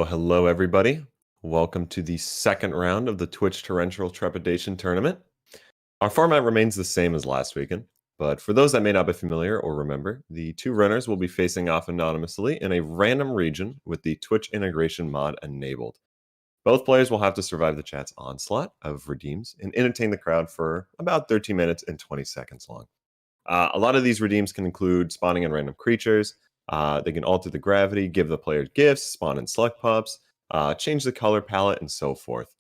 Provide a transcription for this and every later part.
Hello, everybody. Welcome to the second round of the Twitch Torrential Trepidation tournament. Our format remains the same as last weekend, but for those that may not be familiar or remember, the two runners will be facing off anonymously in a random region with the Twitch integration mod enabled. Both players will have to survive the chat's onslaught of redeems and entertain the crowd for about 13 minutes and 20 seconds long. A lot of these redeems can include spawning in random creatures. They can alter the gravity, give the player gifts, spawn in select pups, change the color palette, and so forth.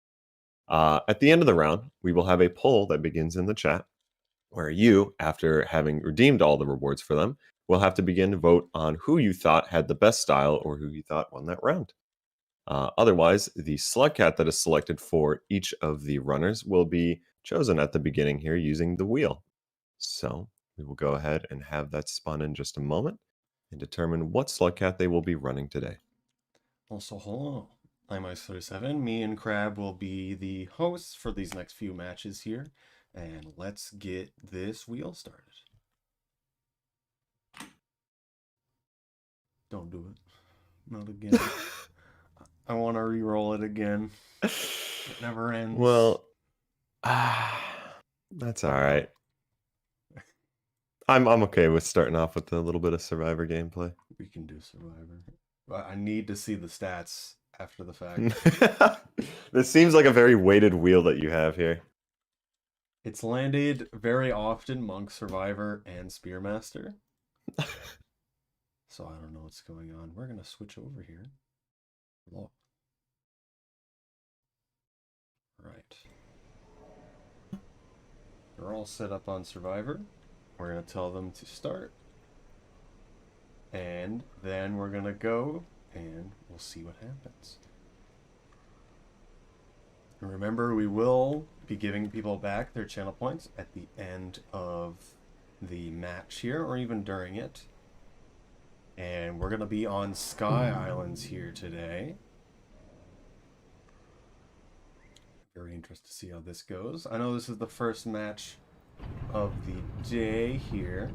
At the end of the round, we will have a poll that begins in the chat where you, after having redeemed all the rewards for them, will have to begin to vote on who you thought had the best style or who you thought won that round. Otherwise, the slug cat that is selected for each of the runners will be chosen at the beginning here using the wheel. So we will go ahead and have that spun in just a moment and determine what slug cat they will be running today. Also, hello. I'm Ice37. Me and Crab will be the hosts for these next few matches here. And let's get this wheel started. Don't do it. Not again. I want to re-roll it again. It never ends. Well, that's all right. I'm okay with starting off with a little bit of Survivor gameplay. We can do Survivor. But I need to see the stats after the fact. This seems like a very weighted wheel that you have here. It's landed very often Monk, Survivor, and Spearmaster. So I don't know what's going on. We're going to switch over here. Look. Right. They're all set up on Survivor. We're going to tell them to start. And then we're going to go and we'll see what happens. And remember, we will be giving people back their channel points at the end of the match here, or even during it. And we're going to be on Sky Islands here today. Very interested to see how this goes. I know this is the first match of the day here.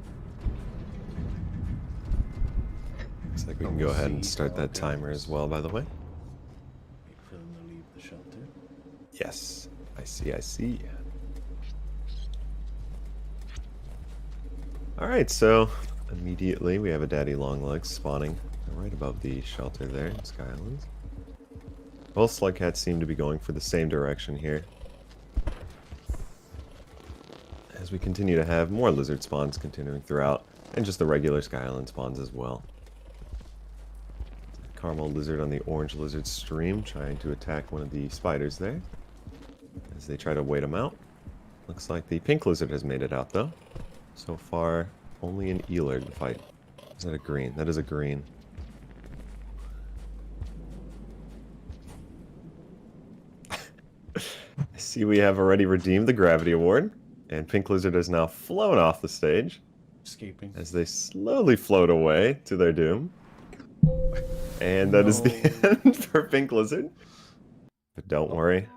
Looks like we can go ahead and start that timer as well, by the way. Wait for them to leave the shelter. Yes, I see. Alright, so immediately we have a daddy longlegs spawning right above the shelter there in Sky Islands. Both slugcats seem to be going for the same direction here, as we continue to have more lizard spawns continuing throughout, and just the regular Sky Island spawns as well. Caramel lizard on the orange lizard stream trying to attack one of the spiders there as they try to wait him out. Looks like the pink lizard has made it out though. So far, only an eelard to fight. Is that a green? That is a green. I see we have already redeemed the gravity award, and pink lizard has now flown off the stage. Escaping. As they slowly float away to their doom. And that is the end for pink lizard. But don't worry,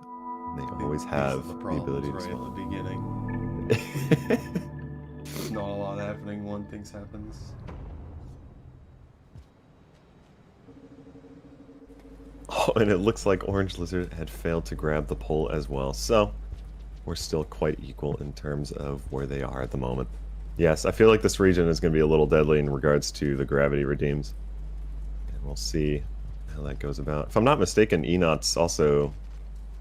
they always have the ability to right spawn. at the beginning. There's not a lot happening when things happens. Oh, and it looks like orange lizard had failed to grab the pole as well. So we're still quite equal in terms of where they are at the moment. Yes, I feel like this region is going to be a little deadly in regards to the gravity redeems. And we'll see how that goes about. If I'm not mistaken, Enot's also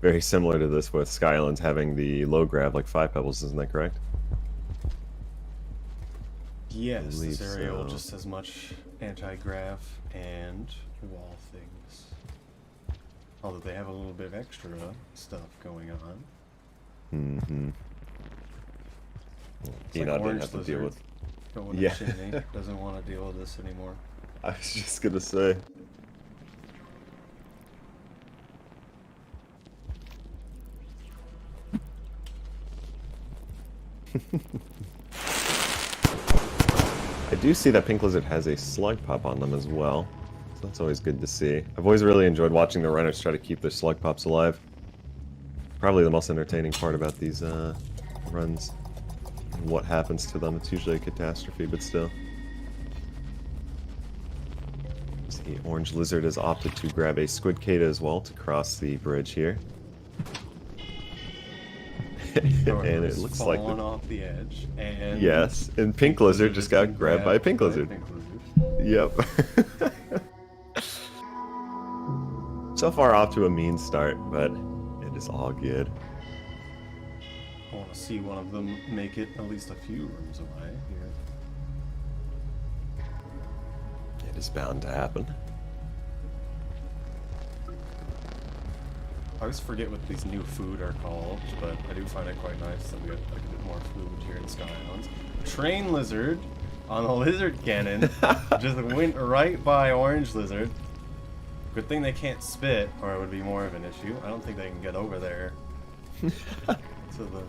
very similar to this, with Sky Islands having the low grav like 5 pebbles, isn't that correct? Yes, this area will just as much anti-grav and wall things. Although they have a little bit of extra stuff going on. Mm-hmm. Enot didn't have to deal with... Yeah. Doesn't want to deal with this anymore. I was just gonna say. I do see that pink lizard has a slug pop on them as well, so that's always good to see. I've always really enjoyed watching the runners try to keep their slug pops alive. Probably the most entertaining part about these runs. And what happens to them, it's usually a catastrophe, but still. The orange lizard has opted to grab a squid cata as well to cross the bridge here. And it looks like off the edge. And yes, and pink lizard just got grabbed by a pink lizard. Yep. So far off to a mean start, but it is all good. I want to see one of them make it at least a few rooms away here. It is bound to happen. I always forget what these new food are called, but I do find it quite nice that we have like a bit more food here in Sky Islands. Train lizard on a lizard cannon just went right by orange lizard. Good thing they can't spit, or it would be more of an issue. I don't think they can get over there. To the...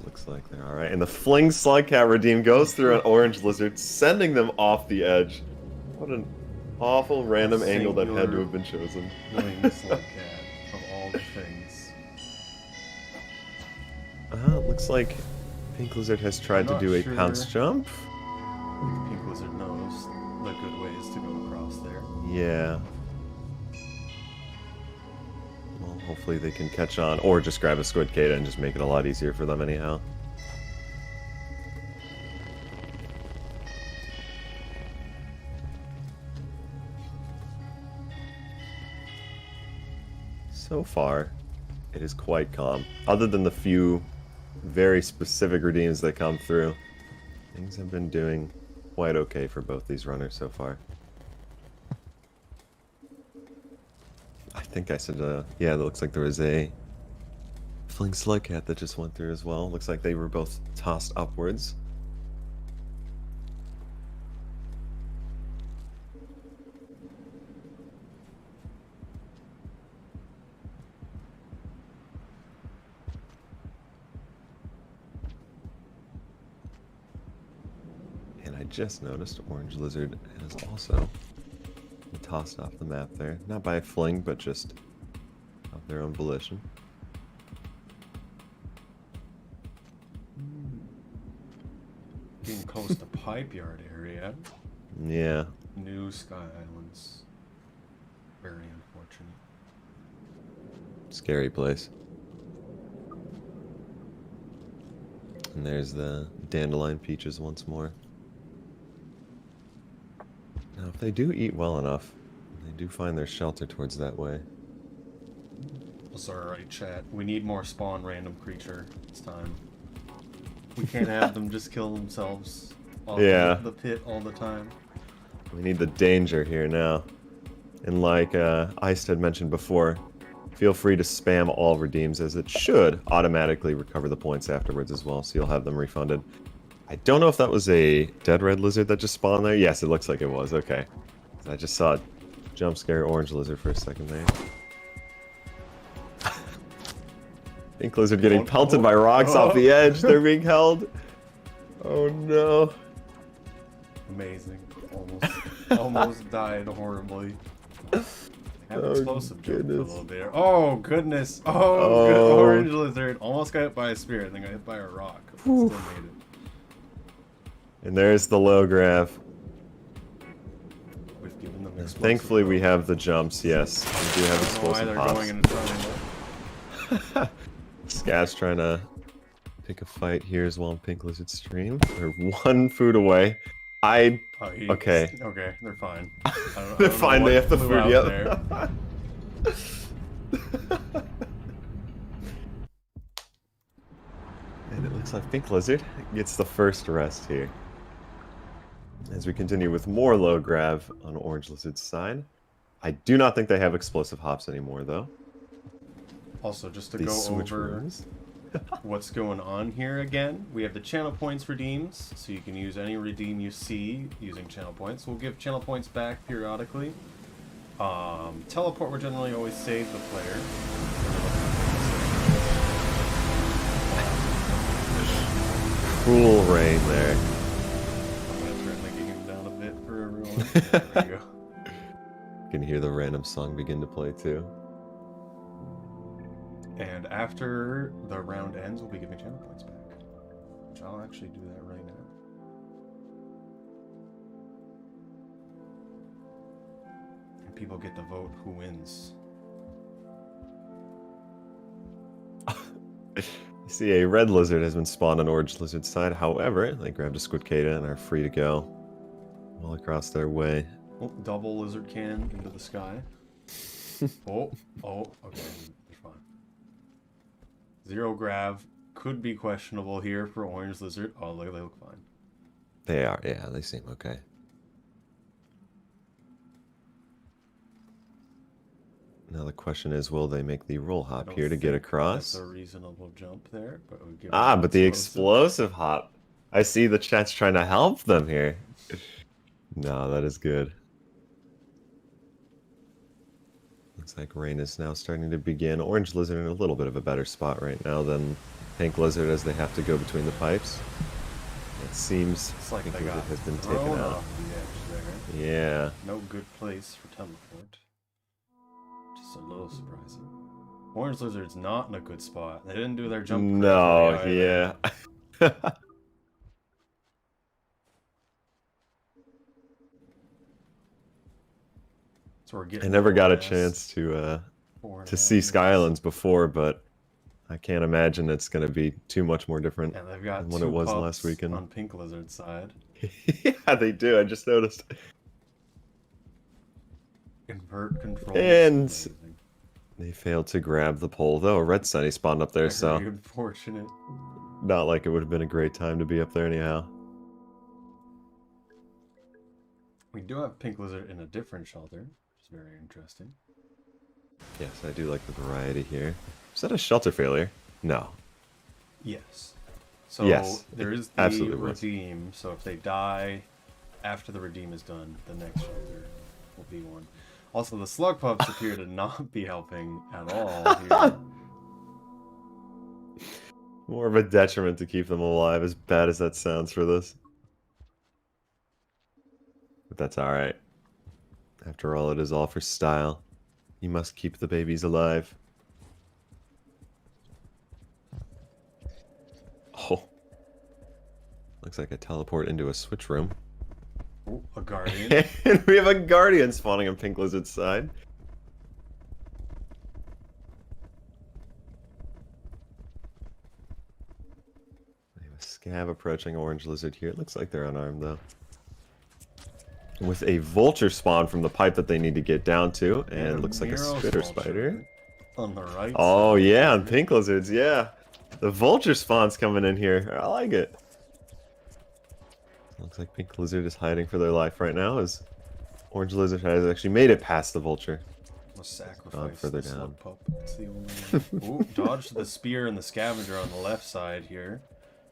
Looks like they're alright. And the fling slugcat redeem goes through an orange lizard, sending them off the edge. What an awful random angle that had to have been chosen. Slugcat of all the things. It looks like pink lizard has tried to do a pounce jump. Pink lizard knows the good ways to go across there. Yeah. Well, hopefully they can catch on, or just grab a squid cata and just make it a lot easier for them anyhow. So far, it is quite calm. Other than the few very specific redeems that come through, things have been doing quite okay for both these runners so far. I think I said, yeah, it looks like there was a fling slugcat that just went through as well. Looks like they were both tossed upwards. just noticed orange lizard has also been tossed off the map there. Not by a fling, but just of their own volition. Getting close to Pipe Yard area. Yeah. New Sky Islands. Very unfortunate. Scary place. And there's the dandelion peaches once more. Now, if they do eat well enough, they do find their shelter towards that way. Also, alright, chat. We need more spawn random creature this time. We can't have them just kill themselves off the pit all the time. We need the danger here now. And like Iced had mentioned before, feel free to spam all redeems, as it should automatically recover the points afterwards as well, so you'll have them refunded. I don't know if that was a dead red lizard that just spawned there. Yes, it looks like it was. Okay. I just saw a jump scare orange lizard for a second there. Pink lizard getting pelted by rocks off the edge. They're being held. Oh no. Amazing. Almost died horribly. Have explosive jump for a little bit. Oh goodness! Oh, good orange lizard almost got hit by a spear, and then got hit by a rock. Still made it. And there's the low grab. We've given them explosive. Thankfully, we have the jumps. Yes, we do have explosive hops. Going in triangle. Scat's trying to pick a fight here as well in Pink Lizard stream. They're one food away. Okay. Okay, they're fine. They're fine. They have the food yet. And it looks like Pink Lizard gets the first arrest here. As we continue with more low grab on Orange Lizard's side. I do not think they have explosive hops anymore, though. Also, just to go over what's going on here again, we have the channel points redeems, so you can use any redeem you see using channel points. We'll give channel points back periodically. Teleport will generally always save the player. Cool rain there. I'm going to turn the game down a bit for everyone. There you go. You can hear the random song begin to play too. And after the round ends, we'll be giving channel points back. Which I'll actually do that right now. And people get to vote who wins. I see a red lizard has been spawned on Orange Lizard's side. However, they grabbed a Squidcada and are free to go well across their way. Oh, double lizard cannon into the sky. Okay. They're fine. Zero grav could be questionable here for Orange Lizard. Oh, they look fine. They are, yeah, they seem okay. Now the question is, will they make the roll hop here to get across? That's a reasonable jump there, but we'll give but the explosive hop. I see the chat's trying to help them here. No, that is good. Looks like rain is now starting to begin. Orange Lizard in a little bit of a better spot right now than Pink Lizard as they have to go between the pipes. It seems like Pink they Lizard got has been taken thrown out. off the edge there. Yeah. No good place for teleport. Just a little surprising. Orange Lizard's not in a good spot. They didn't do their jump. No, yeah. So I never got a chance to see Sky Islands before, but I can't imagine it's going to be too much more different than what it was last weekend. On Pink Lizard's side. Yeah, they do. I just noticed. Invert control. And they failed to grab the pole, though. A red sunny spawned up there, so very unfortunate. Not like it would have been a great time to be up there anyhow. We do have Pink Lizard in a different shelter, which is very interesting. Yes, I do like the variety here. Is that a shelter failure? No. Yes. So yes, there is the redeem. So if they die after the redeem is done, the next shelter will be one. Also, the slug pups appear to not be helping at all here. More of a detriment to keep them alive, as bad as that sounds for this. But that's all right. After all, it is all for style. You must keep the babies alive. Oh. Looks like I teleport into a switch room. Ooh, a guardian. And we have a guardian spawning on Pink Lizard's side. We have a scab approaching Orange Lizard here. It looks like they're unarmed though. With a vulture spawn from the pipe that they need to get down to, and it looks like a spitter spider. On the right Oh side. yeah, on Pink Lizards, yeah. The vulture spawn's coming in here. I like it. Looks like Pink Lizard is hiding for their life right now, as Orange Lizard has actually made it past the vulture. We'll sacrifice further the down. slug pup. It's the only one. Ooh, dodged the spear and the scavenger on the left side here.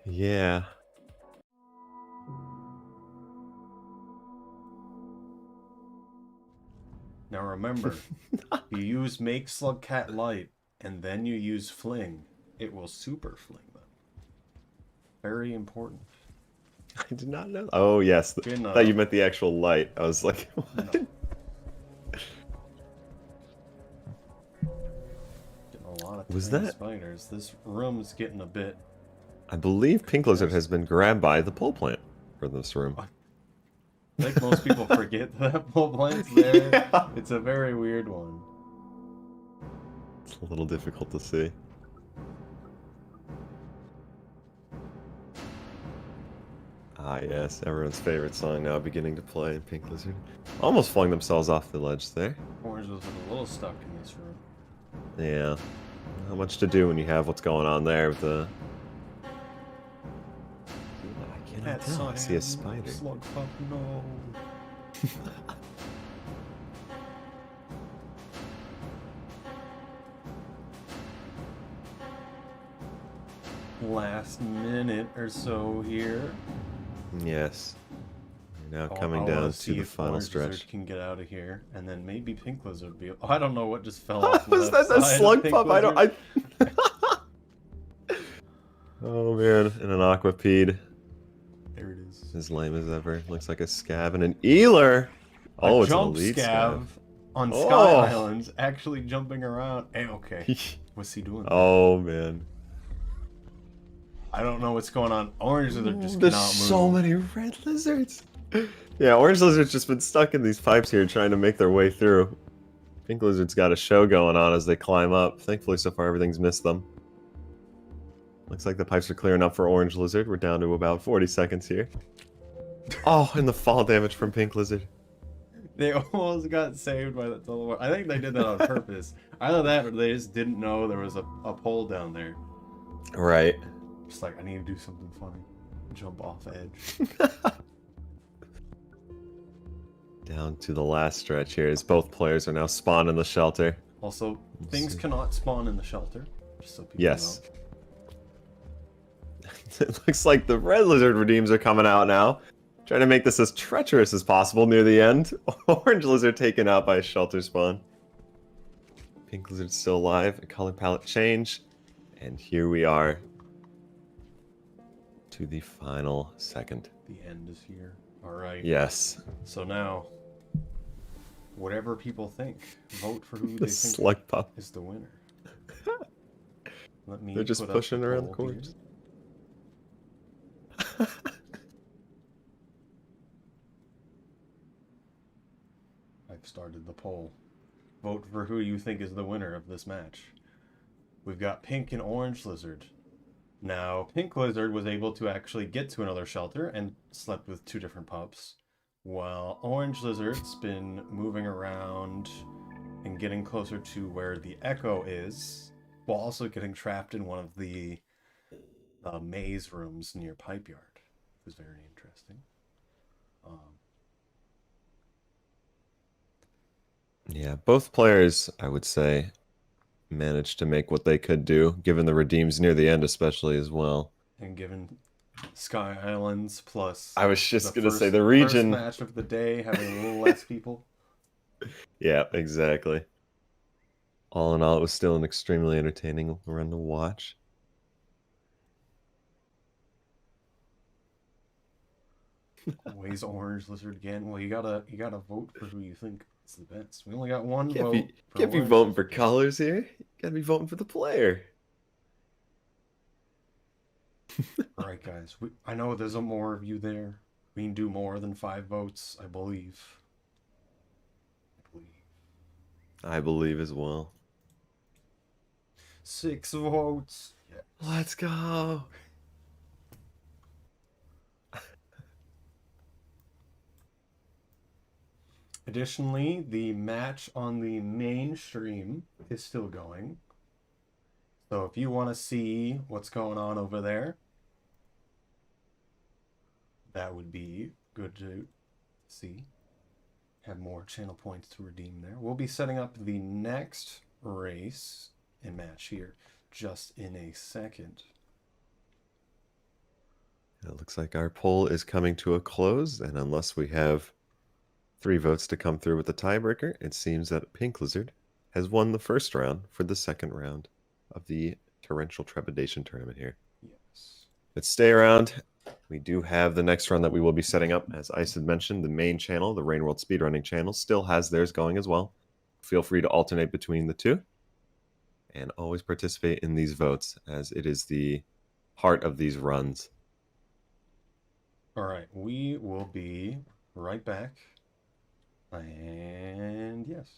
Yeah. Now remember, you use Make Slug Cat Light, and then you use Fling. It will super fling them. Very important. I did not know. Oh yes, I thought you meant the actual light. I was like, what? No. Getting a lot of Was tiny that- spiders. This room's getting a bit. I believe Pink Lizard has been grabbed by the pole plant for this room. I think most people forget that pole plant's there. Yeah. It's a very weird one. It's a little difficult to see. Ah yes, everyone's favorite song now beginning to play in Pink Lizard. Almost flung themselves off the ledge there. Orange was a little stuck in this room. Yeah. Not much to do when you have what's going on there with the... I cannot tell. I see a spider. Slug pup, no. Last minute or so here. Yes. We're now I coming wanna down see to the if final Orange stretch. Lizard can get out of here, and then maybe Pink Lizard will be. Oh, I don't know what just fell off. Was the that left a side of slug Pink pup? I don't. Lizard. Oh man, and an aquapede. There it is. As lame as ever. Looks like a scab and an eeler. Oh, A it's an jump elite scav on Oh. Sky Islands, actually jumping around. Hey, okay, what's he doing? Oh man. I don't know what's going on. Orange Lizard just There's cannot move. so many red lizards. Yeah, Orange Lizard's just been stuck in these pipes here trying to make their way through. Pink Lizard's got a show going on as they climb up. Thankfully, so far, everything's missed them. Looks like the pipes are clearing up for Orange Lizard. We're down to about 40 seconds here. Oh, and the fall damage from Pink Lizard. They almost got saved by that teleport. I think they did that on purpose. Either that or they just didn't know there was a pole down there. Right. Just like, I need to do something funny. Jump off edge. Down to the last stretch here as both players are now spawned in the shelter. Also, Let's things see. cannot spawn in the shelter. Just so people Yes. know. It looks like the red lizard redeems are coming out now. Trying to make this as treacherous as possible near the end. Orange lizard taken out by a shelter spawn. Pink lizard still alive. A color palette change. And here we are. To the final second. The end is here. Alright. Yes. So now, whatever people think, vote for who The they think slug pup. is the winner. Let me They're just put up pushing around the poll here. corners. I've started the poll. Vote for who you think is the winner of this match. We've got Pink and Orange Lizard. Now, Pink Lizard was able to actually get to another shelter and slept with two different pups, while Orange Lizard's been moving around and getting closer to where the Echo is, while also getting trapped in one of the maze rooms near Pipe Yard. It was very interesting. Yeah, both players, I would say, managed to make what they could do, given the redeems near the end especially as well. And given Sky Islands plus I was just going to say the first region. match of the day having a little less people. Yeah, exactly. All in all, it was still an extremely entertaining run to watch. Always orange lizard again. Well, you gotta vote for who you think is the best. We only got one Can't vote be for can't be orange voting for lizard. colors here. You gotta be voting for the player. All right, guys. I know there's a more of you there. We can do more than 5 votes, I believe. I believe. I believe as well. 6 votes. Yes. Let's go. Additionally, the match on the main stream is still going. So if you want to see what's going on over there, that would be good to see. Have more channel points to redeem there. We'll be setting up the next race and match here just in a second. It looks like our poll is coming to a close, and unless we have 3 votes to come through with the tiebreaker, it seems that Pink Lizard has won the first round for the second round of the Torrential Trepidation tournament here. Yes. But stay around. We do have the next round that we will be setting up. As Ice had mentioned, the main channel, the Rain World Speedrunning channel, still has theirs going as well. Feel free to alternate between the two. And always participate in these votes, as it is the heart of these runs. All right, we will be right back. And yes.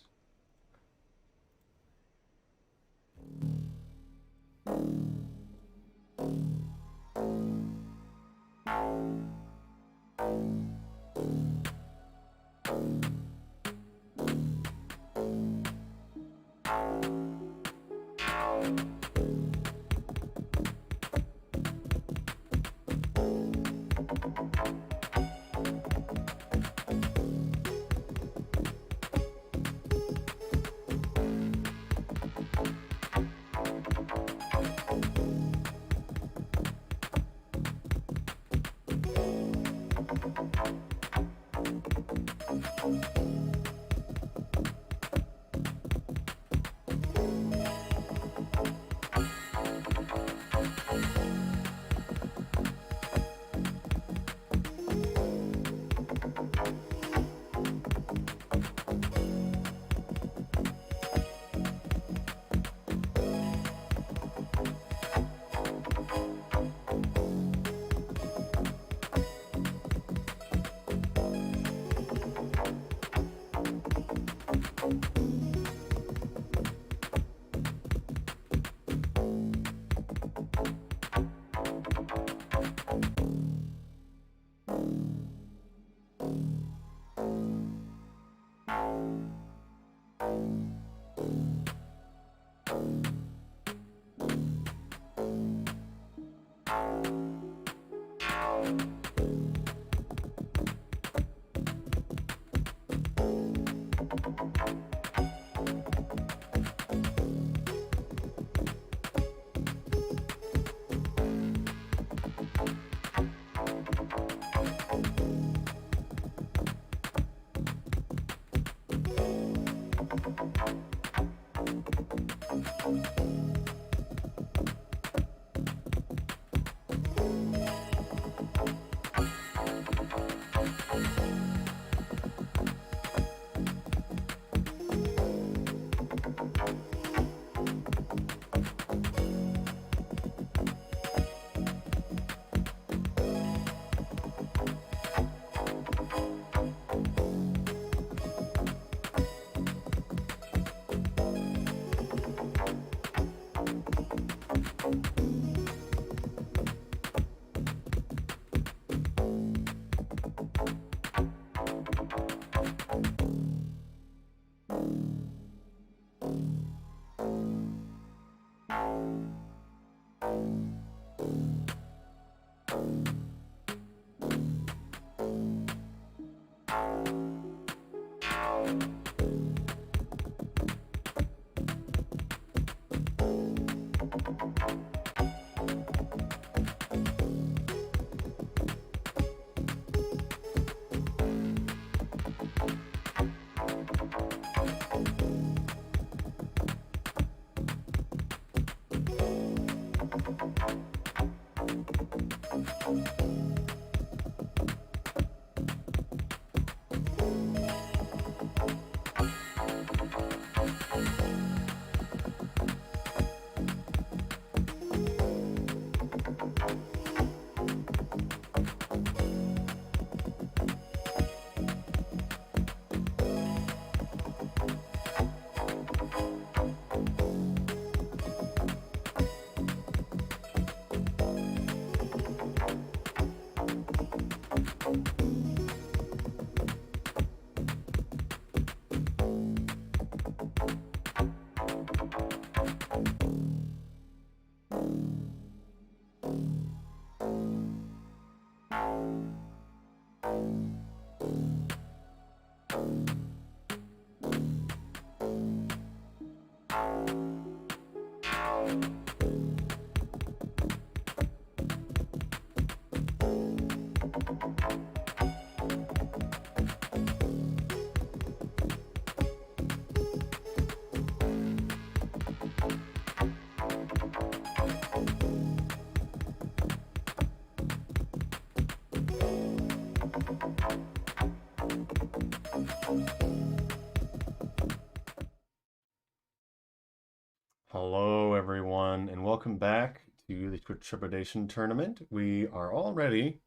Hello, everyone, and welcome back to the Trepidation tournament. We are already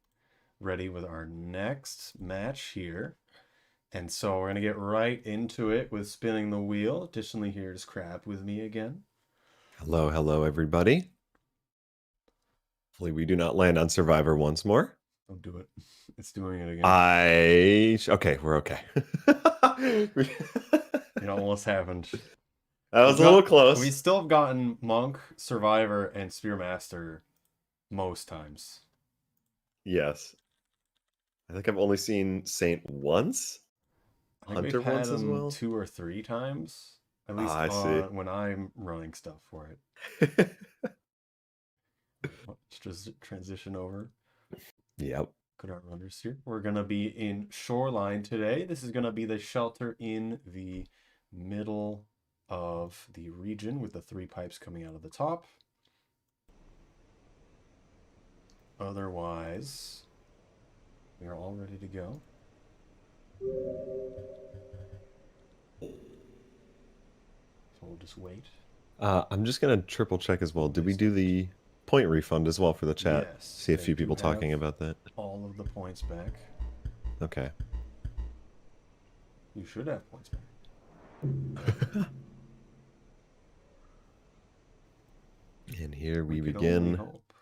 ready with our next match here. And so we're going to get right into it with spinning the wheel. Additionally, here's Crab with me again. Hello, everybody. Hopefully we do not land on Survivor once more. Don't do it. It's doing it again. Okay, we're okay. It almost happened. That was a little close. We still have gotten Monk, Survivor, and Spearmaster most times. Yes. I think I've only seen Saint once. I think Hunter we've had once as him well. 2 or 3 times. At least I see. when I'm running stuff for it. Let's just transition over. Yep. Good our runners here. We're going to be in Shoreline today. This is going to be the shelter in the middle of the region with the 3 pipes coming out of the top. Otherwise, we are all ready to go. So we'll just wait. I'm just going to triple check as well. Did we do the point refund as well for the chat? Yes, See a few people talking about that. All of the points back. Okay. You should have points back. And here we Only begin. hope.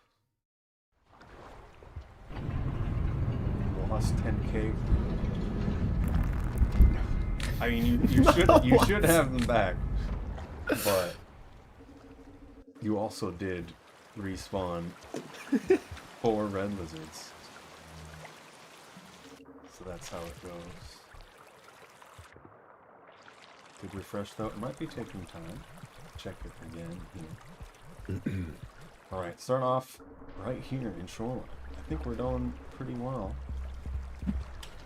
Lost 10k. I mean, you should have them back, but you also did respawn 4 red lizards, so that's how it goes. Good refresh though. It might be taking time. Check it again here. All right, start off right here in Shoreline. I think we're doing pretty well.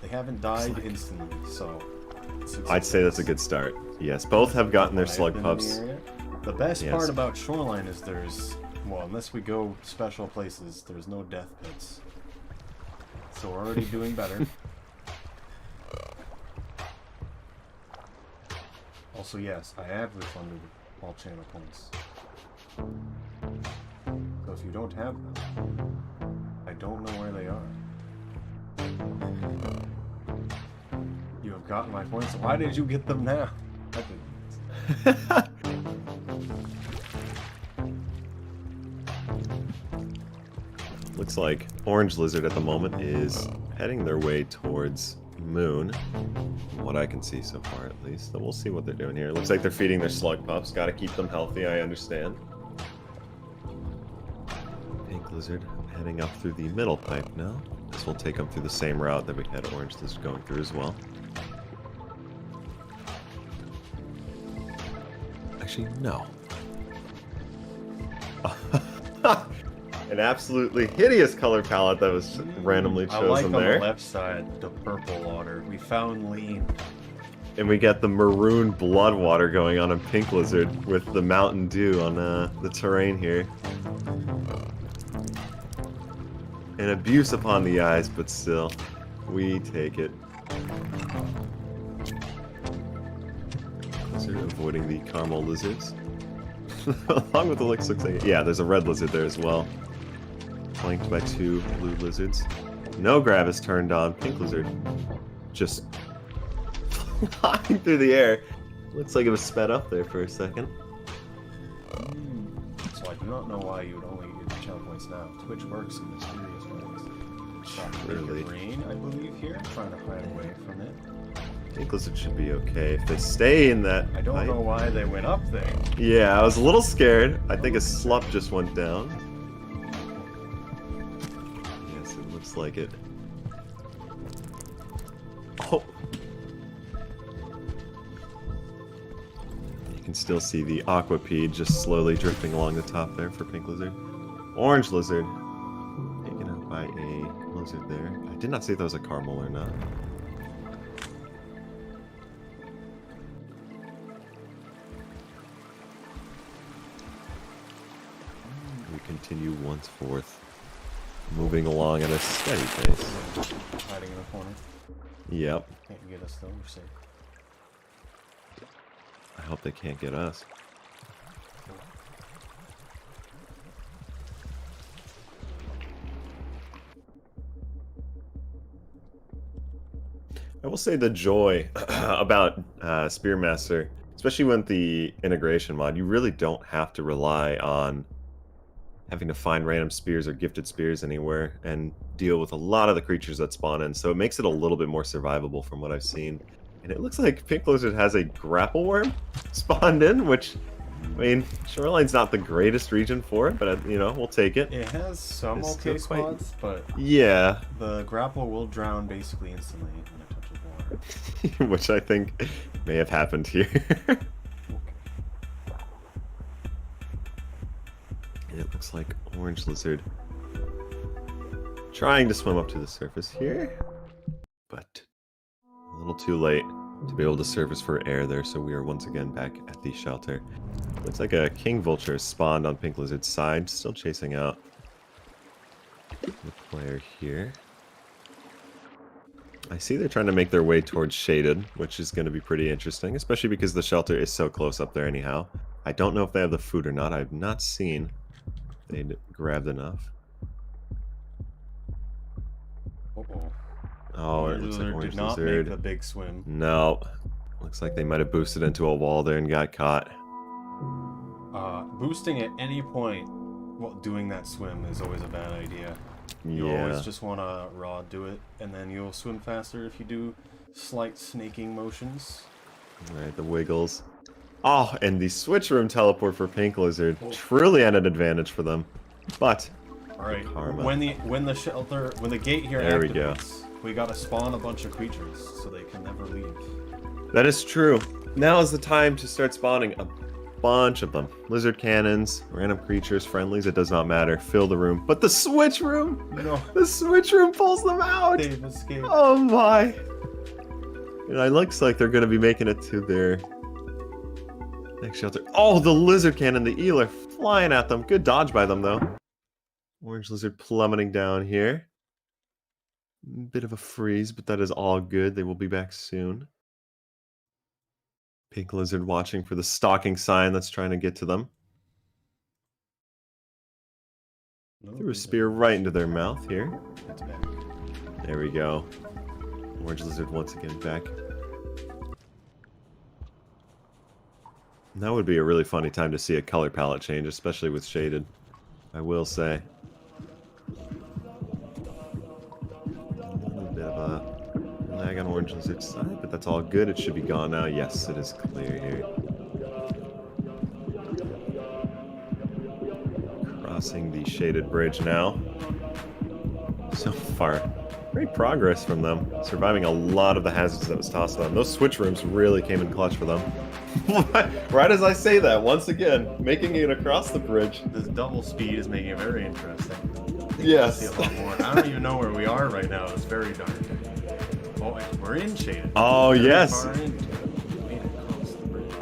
They haven't died instantly, so I'd say that's a good start. Yes, both have gotten their slug pups. The best part about Shoreline is well, unless we go special places, there's no death pits. So we're already doing better. Also, yes, I have refunded all channel points. So if you don't have them, I don't know where they are. You have gotten my points. Why did you get them now? Looks like Orange Lizard at the moment is heading their way towards Moon. From what I can see so far, at least. So we'll see what they're doing here. Looks like they're feeding their slug pups. Got to keep them healthy, I understand. Pink Lizard heading up through the middle pipe now. This will take them through the same route that we had Orange Lizard going through as well. Actually, no. An absolutely hideous color palette that was randomly chosen there. I like on the left side, the purple water. We found lean. And we got the maroon blood water going on in Pink Lizard with the Mountain Dew on the terrain here. An abuse upon the eyes, but still, we take it. So avoiding the caramel lizards. Along with the looks like... Yeah, there's a red lizard there as well. Flanked by 2 blue lizards. No gravis turned on. Pink lizard just flying through the air. Looks like it was sped up there for a second. So I do not know why you would only get channel points now. Twitch works in mysterious ways. Really? Rain, I believe here. I'm trying to hide away from it. Pink lizard should be okay if they stay in that I don't know why they went up there. Yeah, I was a little scared. I think a slup just went down. Yes, it looks like it. Oh! You can still see the aquapede just slowly drifting along the top there for Pink Lizard. Orange Lizard. Taken out by a lizard there. I did not see if that was a caramel or not. Continue once forth, moving along at a steady pace. Hiding in the corner. Yep. Can't get us though, we're safe. I hope they can't get us. will say the joy about Spearmaster, especially with the integration mod, you really don't have to rely on having to find random spears or gifted spears anywhere and deal with a lot of the creatures that spawn in, so it makes it a little bit more survivable from what I've seen. And it looks like Pink Lizard has a grapple worm spawned in, which, I mean, Shoreline's not the greatest region for it, but, you know, we'll take it. It has some It's okay still quite- spots, but Yeah, the grapple will drown basically instantly on a touch of water. which I think may have happened here. And it looks like Orange Lizard trying to swim up to the surface here, but a little too late to be able to surface for air there, so we are once again back at the shelter. Looks like a King Vulture has spawned on Pink Lizard's side, still chasing out the player here. I see they're trying to make their way towards Shaded, which is going to be pretty interesting, especially because the shelter is so close up there anyhow. I don't know if they have the food or not. I've not seen they'd grabbed enough. Uh-oh. Oh, it looks like Lizard Orange did not Lizard. make the big swim. No. Looks like they might have boosted into a wall there and got caught. Boosting at any point while doing that swim is always a bad idea. You Yeah. always just want to raw do it, and then you'll swim faster if you do slight snaking motions. Alright, the wiggles. Oh, and the switch room teleport for Pink Lizard. Truly at an advantage for them. But All right, Karma. when the gate here There we go. activates, we gotta spawn a bunch of creatures so they can never leave. that is true. Now is the time to start spawning a bunch of them. Lizard cannons, random creatures, friendlies, it does not matter. Fill the room. But the switch room! No, The switch room pulls them out! they've escaped. Oh my! And it looks like they're going to be making it to their next shelter. Oh, the lizard cannon, the eel are flying at them. Good dodge by them, though. Orange lizard plummeting down here. Bit of a freeze, but that is all good. They will be back soon. Pink lizard watching for the stalking sign that's trying to get to them. No, Threw a spear right into their mouth here. It's back. There we go. Orange lizard once again back. That would be a really funny time to see a color palette change, especially with Shaded, I will say. A little bit of a lag on Orange Lizard's side, but that's all good. It should be gone now. Yes, it is clear here. Crossing the Shaded Bridge now. So far, great progress from them. Surviving a lot of the hazards that was tossed at them. Those switch rooms really came in clutch for them. Right as I say that, once again, making it across the bridge. This double speed is making it very interesting. Yes. See a lot more. I don't even know where we are right now. It's very dark. Oh, we're in Shaded. Oh, Very yes. far in. Made it across the bridge.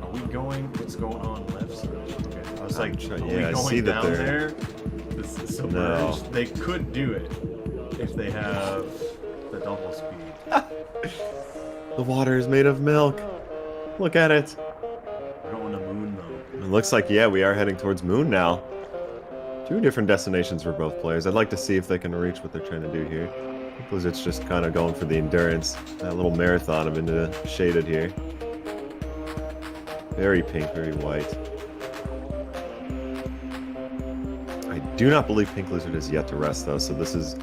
Are we going? What's going on left side? Okay. I was like, trying- are yeah, we I going see that down they're- there? This is submerged. No. They could do it if they have the double speed. The water is made of milk. Look at it. I don't want to moon though. It looks like, yeah, we are heading towards Moon now. Two different destinations for both players. I'd like to see if they can reach what they're trying to do here. Blizzard's just kind of going for the endurance. That little marathon of into Shaded here. Very pink, very white. I do not believe Pink Lizard is yet to rest, though, so this is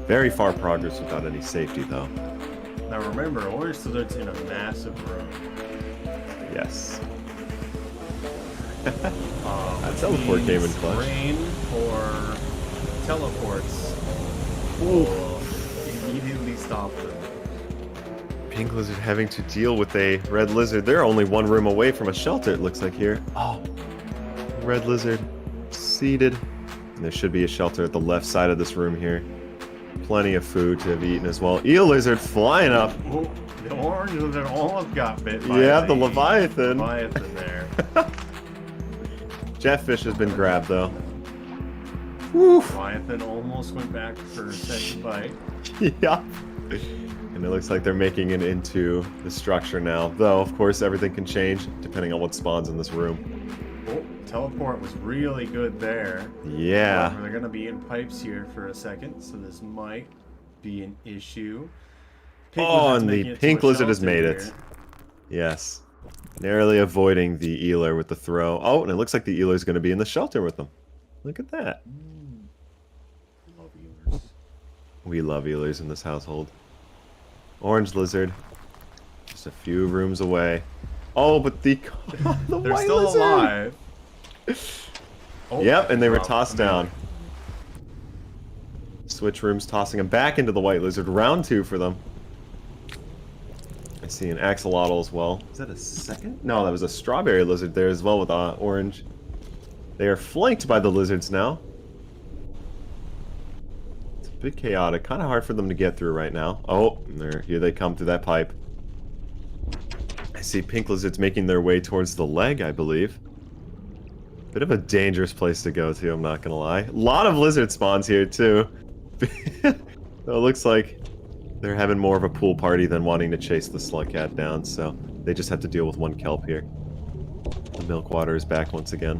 very far progress without any safety, though. Now remember, Orange Lizard's in a massive room. Yes. That teleport came in clutch. Rain or teleports will immediately stop them. Pink Lizard having to deal with a Red Lizard. They're only one room away from a shelter, it looks like here. Oh, Red Lizard seated. And there should be a shelter at the left side of this room here. Plenty of food to have eaten as well. Eel Lizard flying up. Oh, the Orange Lizard almost got bit by Yeah, the Leviathan. Leviathan there. Jetfish has been grabbed, though. Woo! Leviathan almost went back for a second bite. Yeah. And it looks like they're making it into the structure now. Though, of course, everything can change depending on what spawns in this room. Oh, teleport was really good there. Yeah. However, they're going to be in pipes here for a second, so this might be an issue. And the pink lizard has made it. Yes. Narrowly avoiding the Ealer with the throw. Oh, and it looks like the Ealer's going to be in the shelter with them. Look at that. Love Ealers. We love Ealers in this household. Orange lizard. Just a few rooms away. Oh, but the They're white still lizard. alive. Oh, yep, and they were tossed down. Switch rooms tossing them back into the white lizard. Round 2 for them. I see an axolotl as well. Is that a second? No, that was a strawberry lizard there as well with orange. They are flanked by the lizards now. It's a bit chaotic. Kind of hard for them to get through right now. Oh, here they come through that pipe. I see pink lizards making their way towards the leg, I believe. Bit of a dangerous place to go to, I'm not gonna lie. A lot of lizard spawns here, too. So it looks like they're having more of a pool party than wanting to chase the slugcat down, so they just have to deal with one kelp here. The milk water is back once again.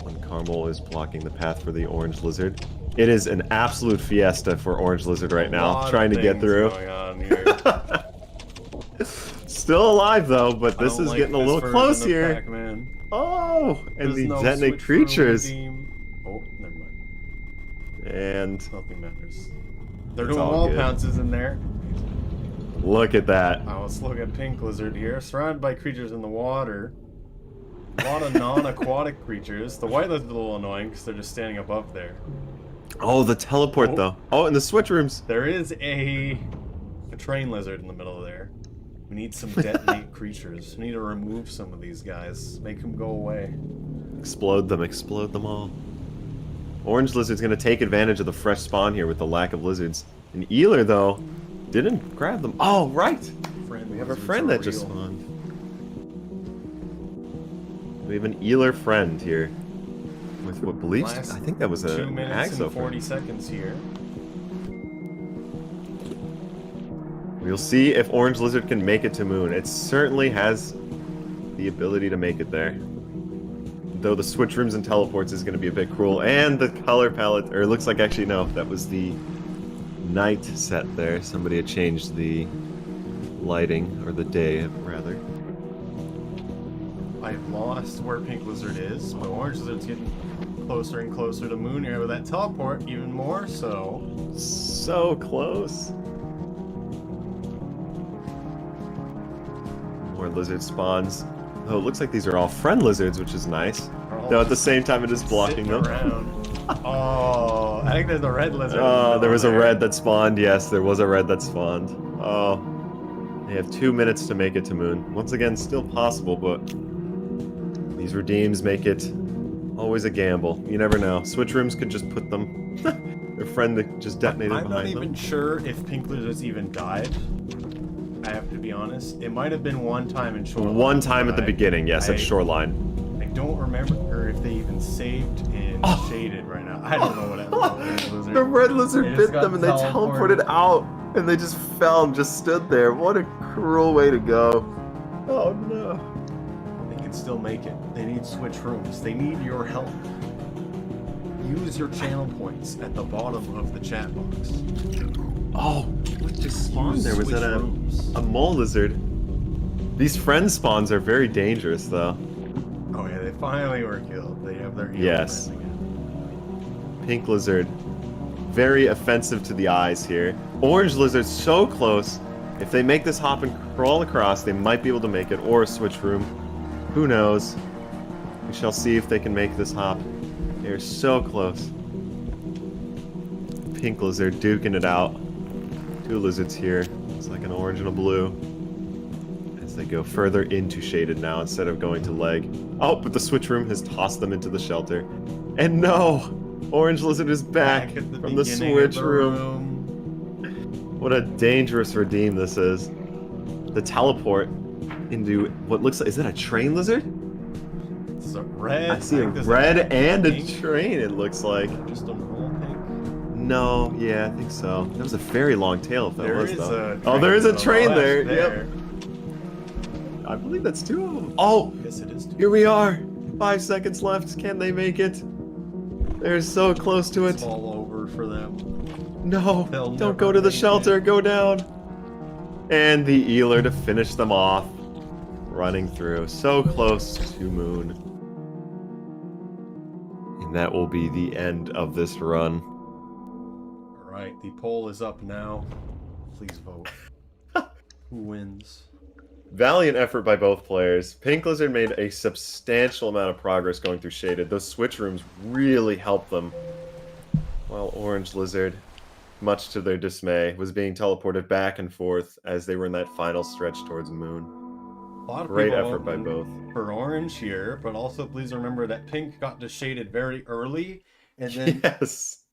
One caramel is blocking the path for the orange lizard. It is an absolute fiesta for orange lizard right now, trying to get through. Going on here. Still alive though, but this is getting a little close here. Pac-Man. Oh, and There's the no detonate switch room creatures. redeem. Oh, never mind. And Nothing matters. They're It's doing all wall good. pounces in there. look at that. Let's look at pink lizard here. Surrounded by creatures in the water. A lot of non-aquatic creatures. The white lizard's a little annoying because they're just standing above there. Oh, the teleport though. Oh, and the switch rooms. There is a train lizard in the middle there. We need some detonate creatures. We need to remove some of these guys. Make them go away. Explode them all. Orange lizard's gonna take advantage of the fresh spawn here with the lack of lizards. And Ealer though, didn't grab them. Oh, right. We have a friend that just spawned. We have an Ealer friend here. With what believes, Last I think that was a 2 minutes and Axo 40 friend. seconds here. We'll see if Orange Lizard can make it to Moon. It certainly has the ability to make it there. Though the switch rooms and teleports is going to be a bit cruel. And the color palette, or it looks like actually no, that was the night set there. Somebody had changed the lighting, or the day rather. I've lost where pink lizard is, but orange lizard's getting closer and closer to Moon here with that teleport, even more so. So close. More lizard spawns. Oh, it looks like these are all friend lizards, which is nice. Though at the same time it is blocking them. Oh, I think there's a red lizard. Oh, there was a red that spawned. Yes, there was a red that spawned. Oh. They have 2 minutes to make it to Moon. Once again, still possible, but these redeems make it always a gamble. You never know. Switch rooms could just put them... their friend that just detonated I'm behind not them. even sure if pink lizards even died. I have to be honest. It might have been one time in Shoreline. One time at the beginning, yes, at Shoreline. I don't remember if they even saved in Shaded right now. I don't know what happened. The red lizard They bit just got them and they teleported out. And they just fell and just stood there. What a cruel way to go. Oh no. They can still make it. They need switch rooms. They need your help. Use your channel points at the bottom of the chat box. Oh, what just spawned there? Was Switch that rooms. a mole lizard? These friend spawns are very dangerous though. Oh yeah, they finally were killed. They have their healing Yes. plan again. Pink lizard. Very offensive to the eyes here. Orange lizard so close. If they make this hop and crawl across, they might be able to make it, or a switch room. Who knows? We shall see if they can make this hop. They're so close. Pink lizard duking it out. 2 lizards here. It's like an orange and a blue. As they go further into Shaded now instead of going to leg. Oh, but the switch room has tossed them into the shelter. And no! Orange lizard is back at the from the beginning switch of the room. What a dangerous redeem this is. The teleport into what looks like, is that a train lizard? It's a red. I see a think there's red and a pink. train, it looks like. Just a normal pink. No, yeah, I think so. That was a very long tail if that There was is though. a Oh, there is a to the train left there. Yep. I believe that's 2 of them. Oh, Yes, it is. here we are. 5 seconds left. Can they make it? They're so close to It's it. all over for them. No, They'll don't go never to the make shelter. it. Go down. And the Eeler to finish them off. Running through. So close to Moon. And that will be the end of this run. All right, the poll is up now. Please vote. Who wins? Valiant effort by both players. Pink Lizard made a substantial amount of progress going through Shaded. Those switch rooms really helped them. While Orange Lizard, much to their dismay, was being teleported back and forth as they were in that final stretch towards Moon. A lot of Great people effort by voting both. for Orange here, but also please remember that Pink got to Shaded very early and then Yes.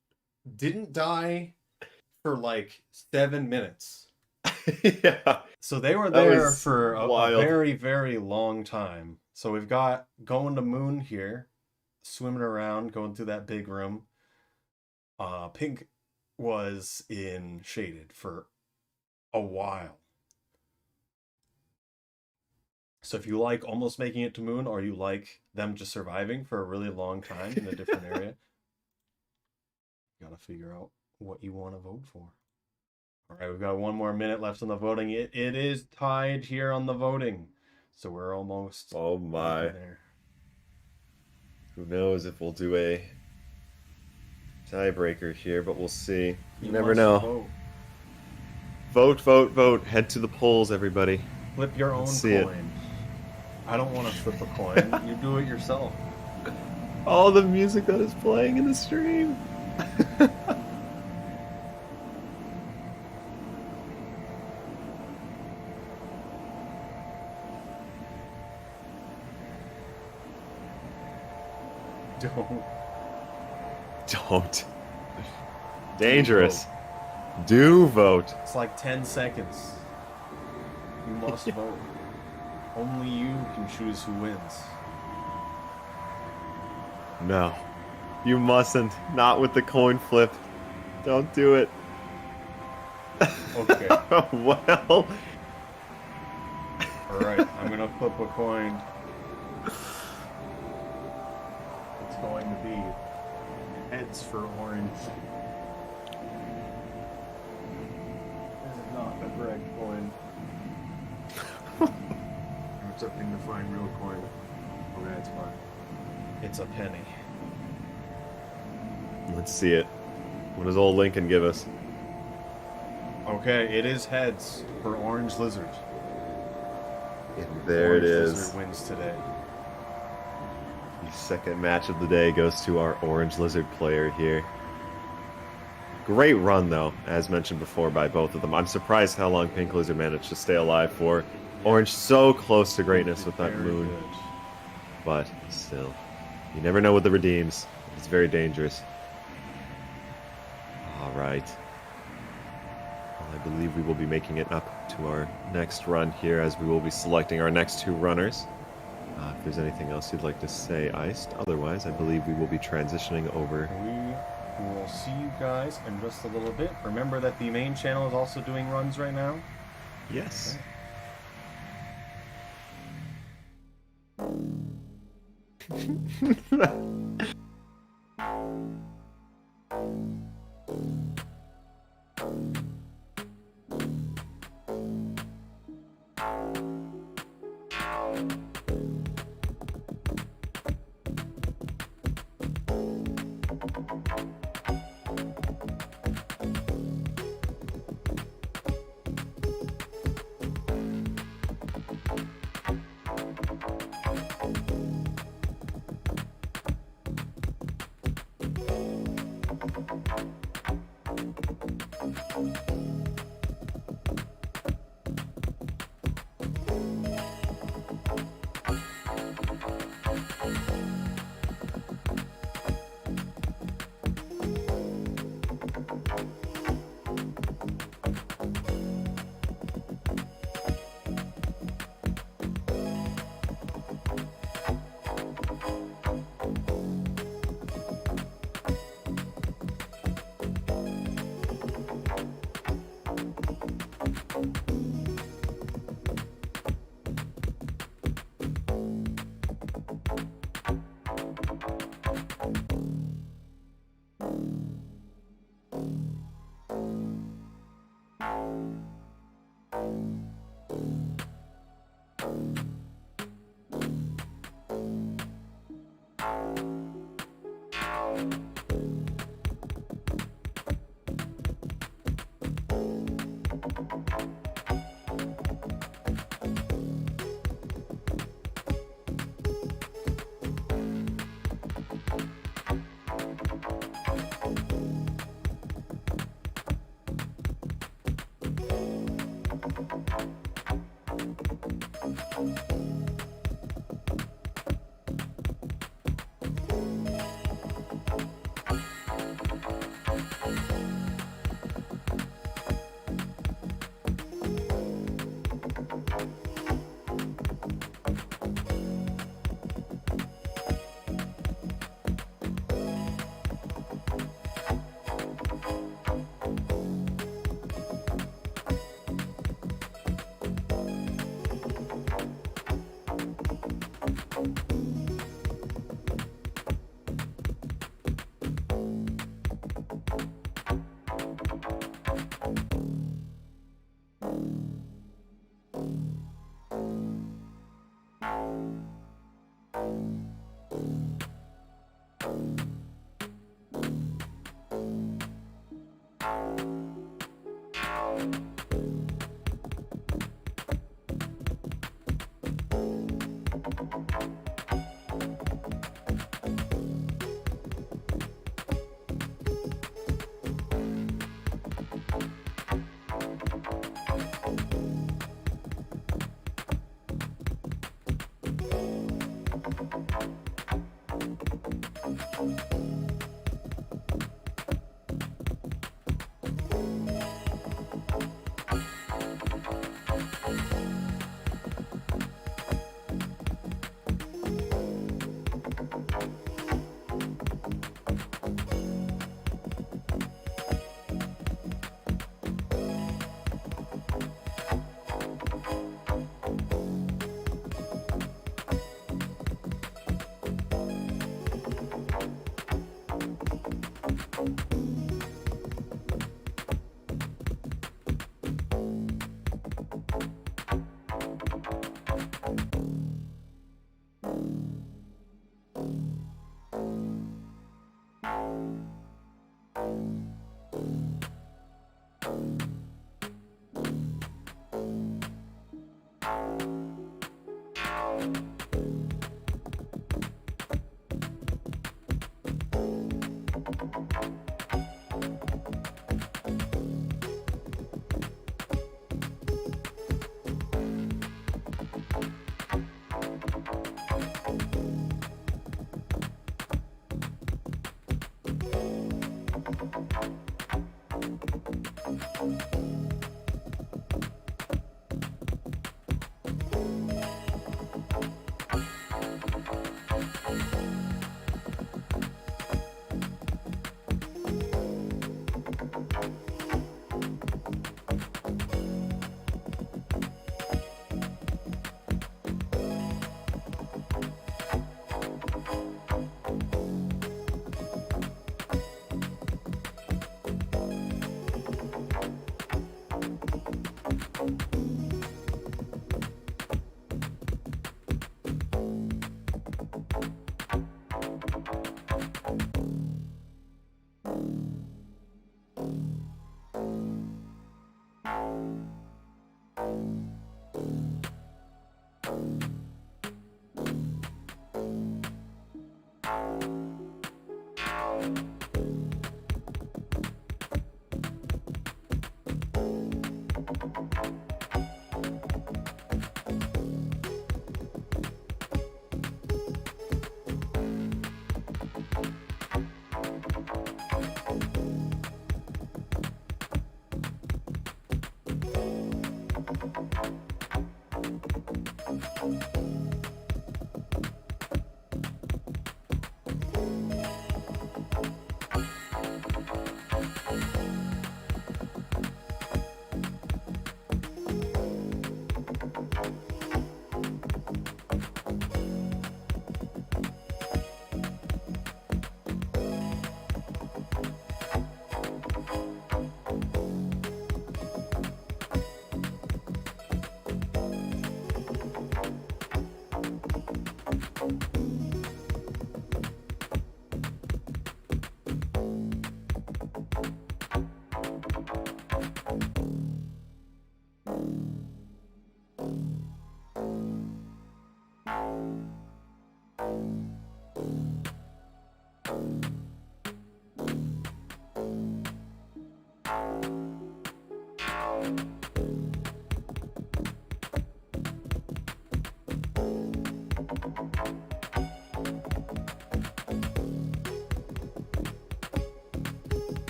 didn't die for like 7 minutes. Yeah. So they were That there was for a wild. very, very long time. So we've got going to Moon here, swimming around, going through that big room. Pink was in Shaded for a while. So if you like almost making it to Moon, or you like them just surviving for a really long time in a different area, you gotta figure out what you want to vote for. All right, we've got 1 more minute left on the voting. It is tied here on the voting, so we're almost. Oh my. there. Who knows if we'll do a tiebreaker here, but we'll see. You never must know. Vote. Vote, vote, vote. Head to the polls, everybody. Flip your own Let's see coin. it. I don't want to flip a coin. You do it yourself. All the music that is playing in the stream. Don't. Dangerous. Do vote. It's like 10 seconds. You must vote. Only you can choose who wins. No. You mustn't. Not with the coin flip. Don't do it. Okay. Well. Alright, I'm gonna flip a coin. It's going to be heads for Orange. This is not the correct coin. I'm attempting to find real coin. Okay, it's fine. It's a penny. Let's see it. What does old Lincoln give us? Okay, it is heads for Orange Lizard. And there Orange it is. Lizard wins today. The second match of the day goes to our Orange Lizard player here. Great run, though, as mentioned before by both of them. I'm surprised how long Pink Lizard managed to stay alive for. Orange so close to greatness with that Very moon. good. But still, you never know with the redeems. It's very dangerous. All right. Well, I believe we will be making it up to our next run here as we will be selecting our next 2 runners. If there's anything else you'd like to say, Iced. Otherwise, I believe we will be transitioning over. We will see you guys in just a little bit. Remember that the main channel is also doing runs right now. Yes.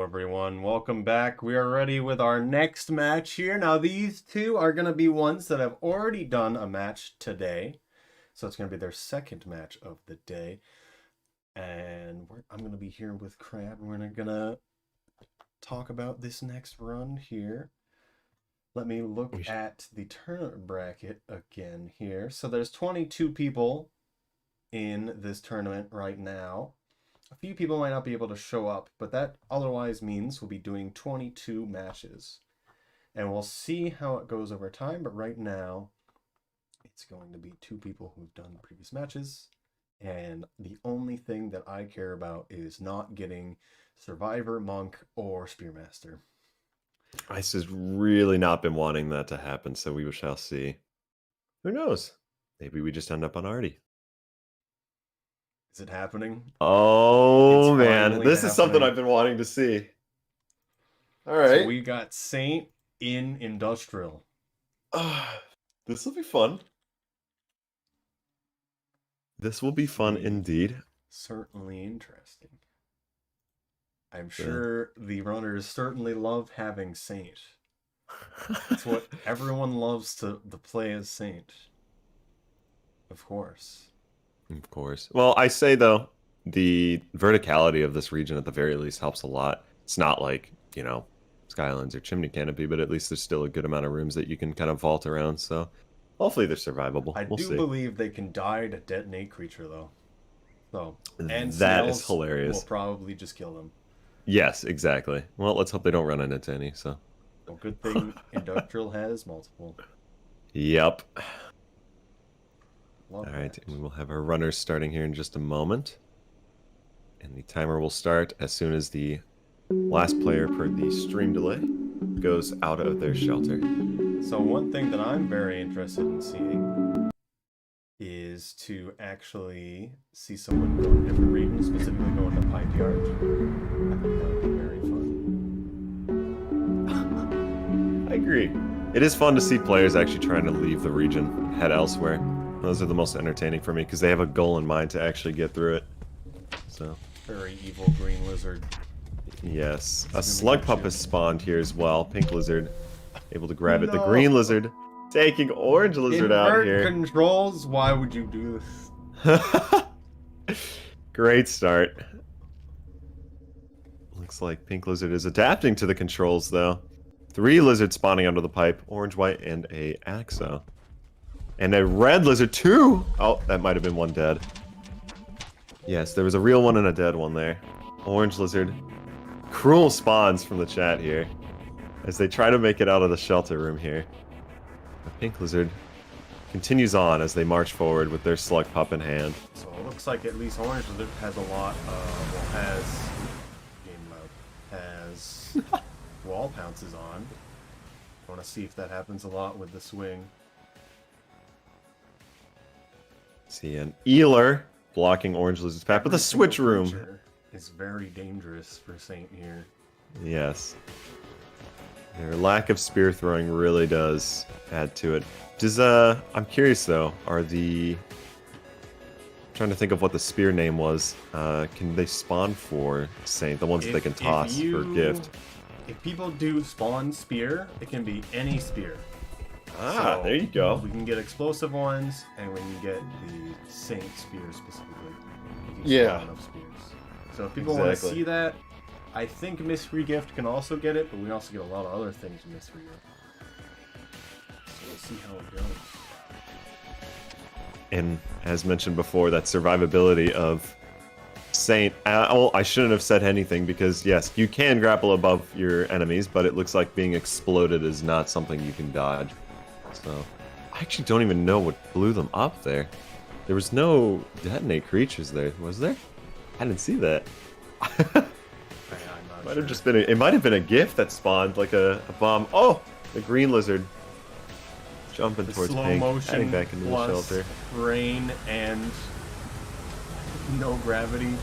everyone. Welcome back. We are ready with our next match here. Now, these two are going to be ones that have already done a match today. So it's going to be their second match of the day. And I'm going to be here with Crab. We're going to talk about this next run here. Let me look at the tournament bracket again here. So there's 22 people in this tournament right now. A few people might not be able to show up, but that otherwise means we'll be doing 22 matches. And we'll see how it goes over time, but right now it's going to be 2 people who've done previous matches. And the only thing that I care about is not getting Survivor, Monk, or Spearmaster. Ice has really not been wanting that to happen, so we shall see. Who knows? Maybe we just end up on Artie. Is it happening? Oh, man. This is something I've been wanting to see. All right. So we got Saint in Industrial. This will be fun. This will be fun indeed. Certainly interesting. I'm sure the runners certainly love having Saint. It's what everyone loves to play as Saint. Of course. Of course. Well, I say, though, the verticality of this region at the very least helps a lot. It's not like, Skylands or Chimney Canopy, but at least there's still a good amount of rooms that you can kind of vault around, so hopefully they're survivable. I do believe they can die to detonate creature, though. So, and that is hilarious. Will probably just kill them. Yes, exactly. Well, let's hope they don't run into any, so. Well, good thing Industrial has multiple. Yep. Love All right, that. and we will have our runners starting here in just a moment. And the timer will start as soon as the last player per the stream delay goes out of their shelter. So one thing that I'm very interested in seeing is to actually see someone go to different regions, specifically going to Pipe Yard. I think that would be very fun. I agree. It is fun to see players actually trying to leave the region and head elsewhere. Those are the most entertaining for me because they have a goal in mind to actually get through it. So very evil green lizard. Yes. A slug pup has spawned here as well. Pink lizard able to grab it. The green lizard taking orange lizard out here. Controls? Why would you do this? Great start. Looks like pink lizard is adapting to the controls though. 3 lizards spawning under the pipe. Orange, white, and a Axo. And a red lizard, 2! Oh, that might have been one dead. Yes, there was a real one and a dead one there. Orange lizard. Cruel spawns from the chat here. As they try to make it out of the shelter room here. The pink lizard continues on as they march forward with their slug pup in hand. So it looks like at least orange lizard has a lot has wall pounces on. I want to see if that happens a lot with the swing. See an Eeler blocking orange lizard's path, but the switch room is very dangerous for Saint here. Yes. Their lack of spear throwing really does add to it. Does I'm curious though, I'm trying to think of what the spear name was. Can they spawn for Saint? The ones that they can toss for gift. If people do spawn spear, it can be any spear. Ah, so there you go. We can get explosive ones, and we can get the Saint spear specifically. Yeah. Enough spears. So if people want to see that, I think Mystery Gift can also get it, but we also get a lot of other things in Mystery Gift. So we'll see how it goes. And as mentioned before, that survivability of Saint. Well, I shouldn't have said anything because yes, you can grapple above your enemies, but it looks like being exploded is not something you can dodge. So I actually don't even know what blew them up there. There was no detonate creatures there, was there? I didn't see that. Might have just been it might have been a gift that spawned like a bomb. Oh, the green lizard jumping towards pink, heading back into the shelter. Rain and no gravity.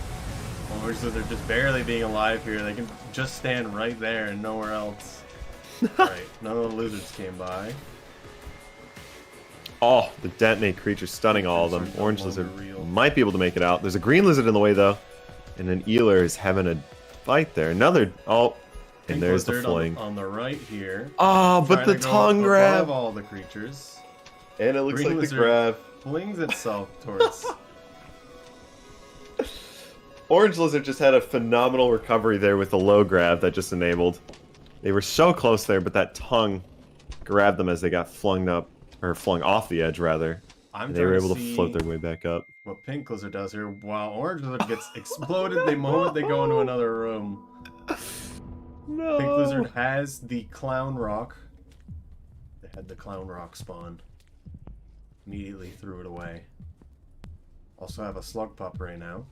Orange lizard just barely being alive here. They can just stand right there and nowhere else. Right, none of the lizards came by. Oh, the detonate creature stunning all of them. Orange lizard might be able to make it out. There's a green lizard in the way though, and an Eeler is having a fight there. Another... Oh, and Pink there's the lizard fling. on the right here. Oh, but Trying the to go tongue grab! above all the creatures. And it looks Green like the lizard grab. flings itself towards... Orange lizard just had a phenomenal recovery there with the low grab that just enabled. They were so close there, but that tongue grabbed them as they got flung up, or flung off the edge rather. And they were able to float their way back up. What Pink Lizard does here, while Orange Lizard gets exploded the moment they go into another room. No. Pink Lizard has the Clown Rock. They had the Clown Rock spawn. Immediately threw it away. Also have a Slug Pup right now.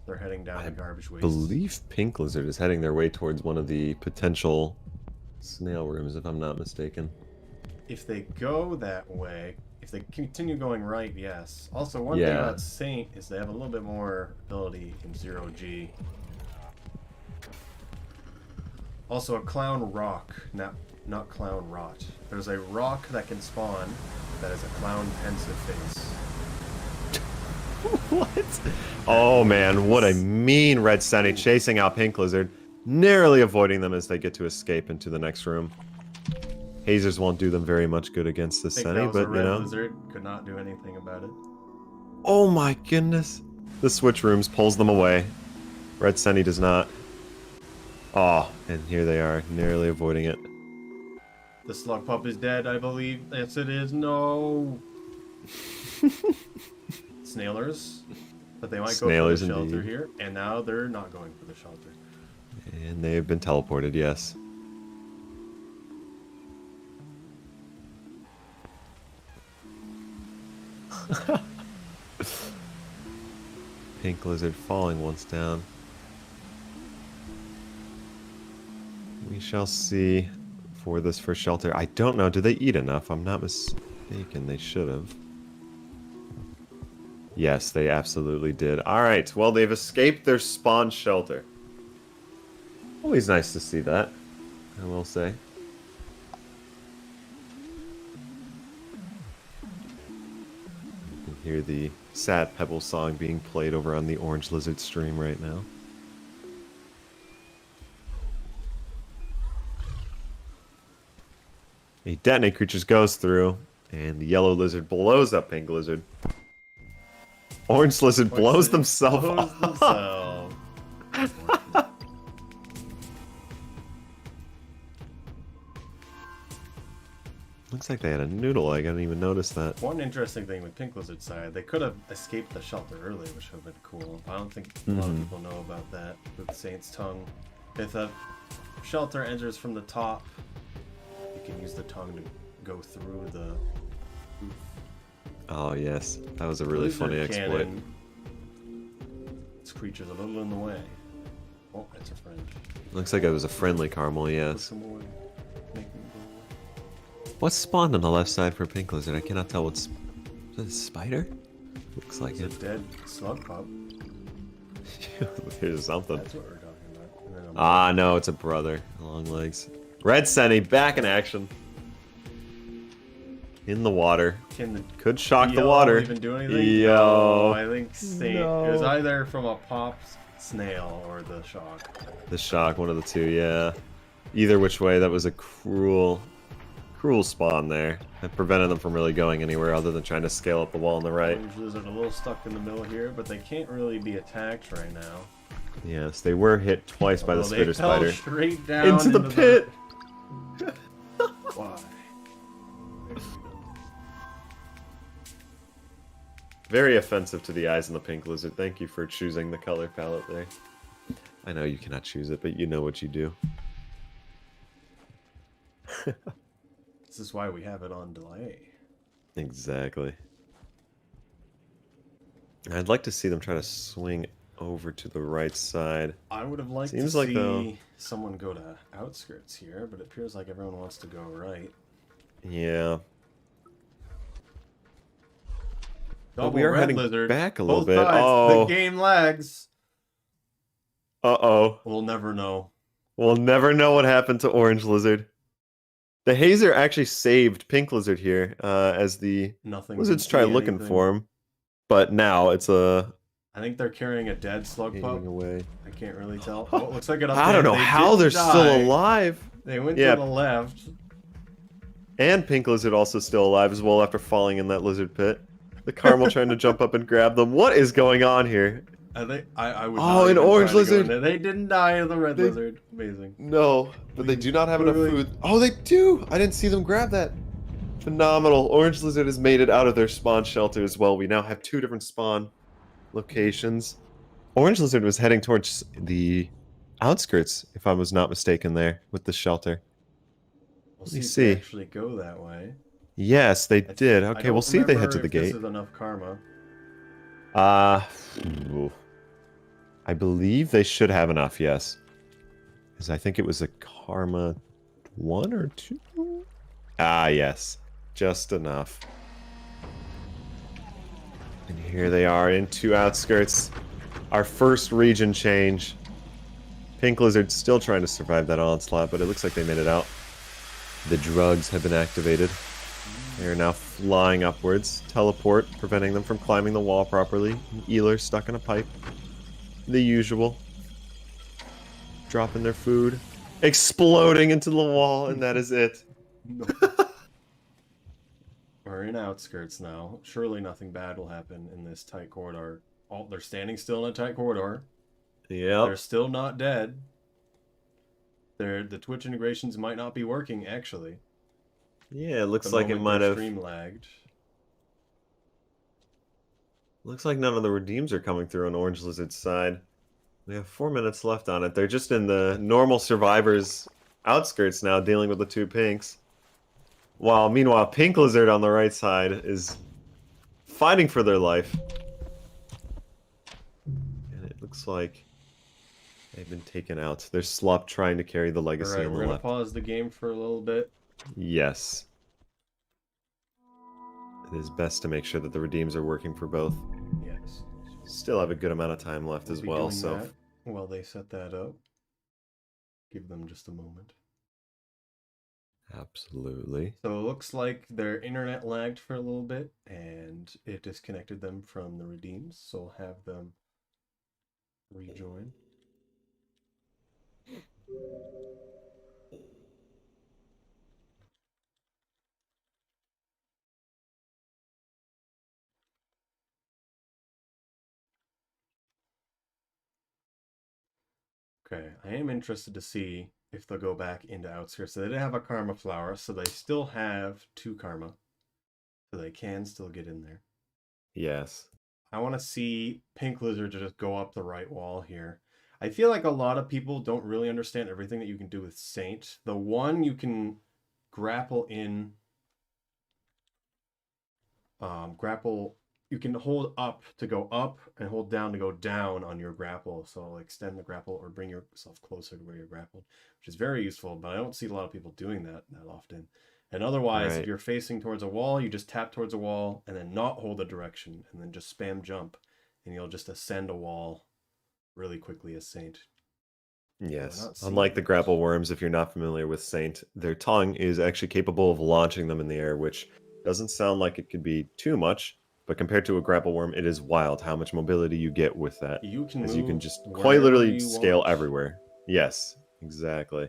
They're heading down the garbage waste. I believe Pink Lizard is heading their way towards one of the potential snail rooms, if I'm not mistaken. If they go that way, if they continue going right, yes. Also, one thing about Saint is they have a little bit more ability in 0G. Also, a Clown Rock, not Clown Rot. There's a rock that can spawn that is a clown pensive face. What? Oh man, what a mean Red Sunny chasing out Pink Lizard, narrowly avoiding them as they get to escape into the next room. Hazers won't do them very much good against this Sunny, but you know. Red Lizard could not do anything about it. Oh my goodness. The switch rooms pulls them away. Red Sunny does not. Oh, and here they are, narrowly avoiding it. The Slug Pup is dead, I believe. Yes, it is. No. Snailers. But they might go for the shelter here. And now they're not going for the shelter. And they have been teleported, yes. Pink Lizard falling once down. We shall see for this first shelter. I don't know. Did they eat enough? I'm not mistaken. They should have. Yes, they absolutely did. Alright, well, they've escaped their spawn shelter. Always nice to see that, I will say. You can hear the sad Pebble song being played over on the Orange Lizard stream right now. A detonate creature goes through, and the yellow lizard blows up Pink Lizard. Orange Lizard blows themselves up. Looks like they had a noodle. I didn't even notice that. One interesting thing with Pink Lizard's side, they could have escaped the shelter early, which would have been cool. I don't think a lot of people know about that with Saint's tongue. If a shelter enters from the top, you can use the tongue to go through the roof. Oh yes, that was a really funny exploit. This creature's a little in the way. Oh, it's a friend. Looks like it was a friendly caramel, yes. What's spawned on the left side for Pink Lizard? I cannot tell what's... Is that a spider? Looks like it's a dead Slug Pup. Here's something. That's what we're talking about. Ah, no, it's a brother. Long legs. Red Senny back in action. In the water. Could shock the water. Even do anything? Yo. No, I think Saint. No. It was either from a pop snail or the shock. The shock, one of the two, yeah. Either which way, that was a cruel spawn there. It prevented them from really going anywhere other than trying to scale up the wall on the right. Orange Lizard a little stuck in the middle here, but they can't really be attacked right now. Yes, they were hit twice by the spitter spider. Straight down into the pit! Why? Very offensive to the eyes in the Pink Lizard. Thank you for choosing the color palette there. I know you cannot choose it, but you know what you do. This is why we have it on delay. Exactly. I'd like to see them try to swing over to the right side. I would have liked to see someone go to outskirts here, but it appears like everyone wants to go right. Yeah. Double we are red heading lizard. back a little Both bit. Sides. Oh, the game lags. Uh-oh. We'll never know. We'll never know what happened to Orange Lizard. The Hazer actually saved Pink Lizard here as the Lizards try looking for him. But now it's a I think they're carrying a dead slug pup. Aiming away. I can't really tell. Oh, it looks like it up I don't know how they're still alive. They went to the left. And Pink Lizard also still alive as well after falling in that lizard pit. The caramel trying to jump up and grab them. What is going on here? I think I would. Oh, an orange lizard. They didn't die of the red lizard. Amazing. No, but they do not have enough food. Oh, they do. I didn't see them grab that. Phenomenal. Orange lizard has made it out of their spawn shelter as well. We now have 2 different spawn locations. Orange lizard was heading towards the outskirts, if I was not mistaken, there with the shelter. Let me see. If they actually go that way. Yes, they did. Okay, we'll see if they head to the gate. This is enough karma. I believe they should have enough, yes. Because I think it was a karma 1 or 2? Ah, yes. Just enough. And here they are into outskirts. Our first region change. Pink Lizard still trying to survive that onslaught, but it looks like they made it out. The drugs have been activated. They are now flying upwards. Teleport, preventing them from climbing the wall properly. Eeler stuck in a pipe. The usual. Dropping their food. Exploding into the wall, and that is it. No. We're in outskirts now. Surely nothing bad will happen in this tight corridor. Oh, they're standing still in a tight corridor. Yep. They're still not dead. The Twitch integrations might not be working, actually. Yeah, it looks like it might have... stream lagged. Looks like none of the redeems are coming through on Orange Lizard's side. We have 4 minutes left on it. They're just in the normal survivors' outskirts now, dealing with the 2 pinks. While, meanwhile, Pink Lizard on the right side is fighting for their life. And it looks like they've been taken out. There's Slop trying to carry the legacy on the left. We're going to pause the game for a little bit. Yes. It is best to make sure that the redeems are working for both. Yes. Still have a good amount of time left as well, so... While they set that up. Give them just a moment. Absolutely. So it looks like their internet lagged for a little bit, and it disconnected them from the redeems, so we'll have them rejoin. Okay, I am interested to see if they'll go back into outskirts. So they didn't have a karma flower, so they still have 2 karma. So they can still get in there. Yes. I want to see Pink Lizard just go up the right wall here. I feel like a lot of people don't really understand everything that you can do with Saint. The one you can grapple in... You can hold up to go up and hold down to go down on your grapple. So I'll extend the grapple or bring yourself closer to where you're grappled, which is very useful, but I don't see a lot of people doing that often. And otherwise, if you're facing towards a wall, you just tap towards a wall and then not hold a direction and then just spam jump and you'll just ascend a wall really quickly as Saint. Yes. Unlike the grapple worms, if you're not familiar with Saint, their tongue is actually capable of launching them in the air, which doesn't sound like it could be too much. But compared to a grapple worm, it is wild how much mobility you get with that. You can as you can just quite literally scale everywhere. Yes, exactly.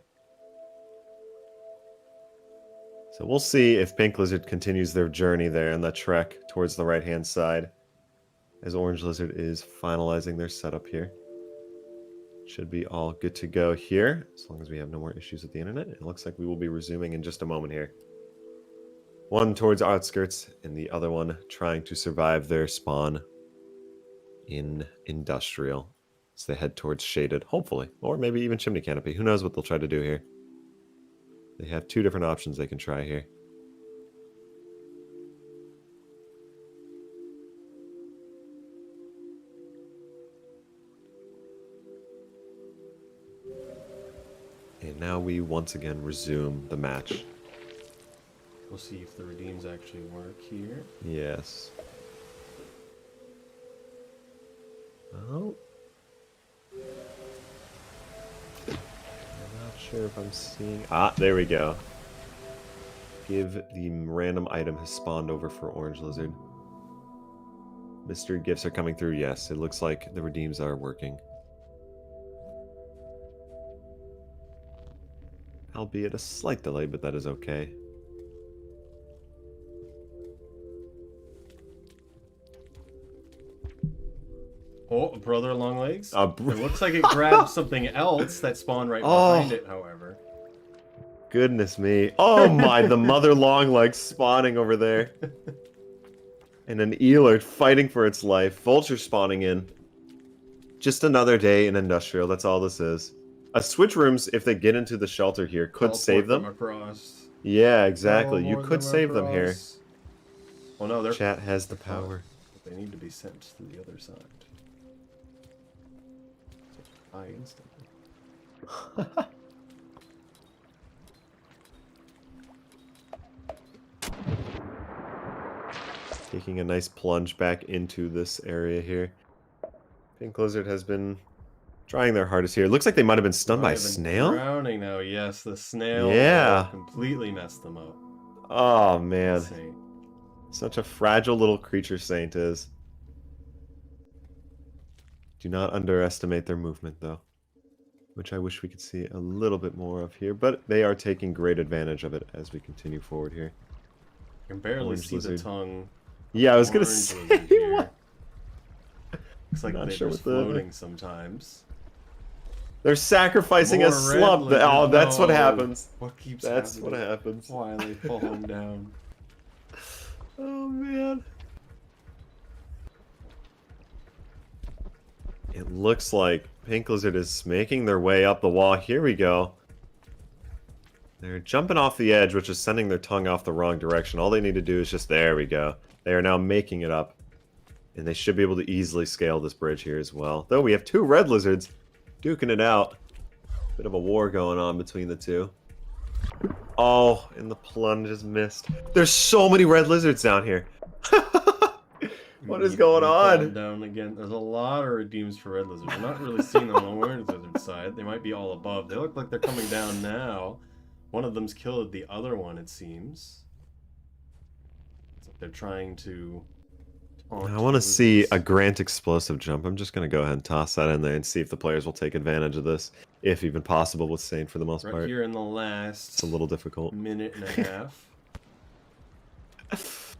So we'll see if Pink Lizard continues their journey there in the trek towards the right-hand side. As Orange Lizard is finalizing their setup here. Should be all good to go here, as long as we have no more issues with the internet. It looks like we will be resuming in just a moment here. One towards outskirts, and the other one trying to survive their spawn in industrial. As they head towards shaded, hopefully. Or maybe even chimney canopy. Who knows what they'll try to do here. They have 2 different options they can try here. And now we once again resume the match. We'll see if the redeems actually work here. Yes. Oh. I'm not sure if I'm seeing... Ah, there we go. Give the random item has spawned over for Orange Lizard. Mystery gifts are coming through. Yes, it looks like the redeems are working. Albeit a slight delay, but that is okay. Oh, brother Longlegs. It It looks like it grabbed something else that spawned right behind it, however. Goodness me. Oh my, the mother longlegs spawning over there. And an eeler fighting for its life. Vulture spawning in. Just another day in industrial, that's all this is. A switch rooms, if they get into the shelter here, could Teleport save them. Across. Yeah, exactly. You Teleport could save them here. Well, no, they're... Chat has the power. They need to be sent to the other side. I instantly. Taking a nice plunge back into this area here. Pink Lizard has been trying their hardest here. It looks like they might have been stunned by a snail. Drowning now, yes. The snail completely messed them up. Oh, man. Insane. Such a fragile little creature Saint is. Do not underestimate their movement, though. Which I wish we could see a little bit more of here. But they are taking great advantage of it as we continue forward here. You can barely see the tongue. Yeah, I was going to say, what? Looks like they're just floating sometimes. They're sacrificing a slump. Oh, that's what happens. What keeps That's happening? what happens. Why are they falling down? Oh, man. It looks like Pink Lizard is making their way up the wall. Here we go. They're jumping off the edge, which is sending their tongue off the wrong direction. All they need to do is just... There we go. They are now making it up. And they should be able to easily scale this bridge here as well. Though we have two red lizards duking it out. Bit of a war going on between the two. Oh, and the plunge is missed. There's so many red lizards down here. What is going on? Down again. There's a lot of redeems for red lizards. We're not really seeing them on the orange lizard side. They might be all above. They look like they're coming down now. One of them's killed the other one, it seems. It's like they're trying to... I want to see a Grant explosive jump. I'm just going to go ahead and toss that in there and see if the players will take advantage of this, if even possible with Saint for the most part. Right here in the last... It's a little difficult. Minute and a half.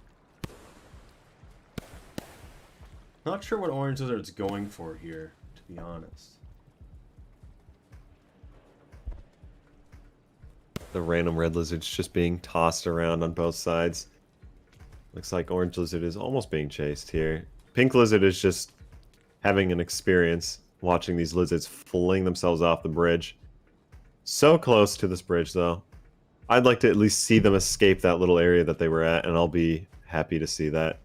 Not sure what Orange Lizard's going for here, to be honest. The random red lizards just being tossed around on both sides. Looks like Orange Lizard is almost being chased here. Pink Lizard is just having an experience watching these lizards fling themselves off the bridge. So close to this bridge, though. I'd like to at least see them escape that little area that they were at, and I'll be happy to see that.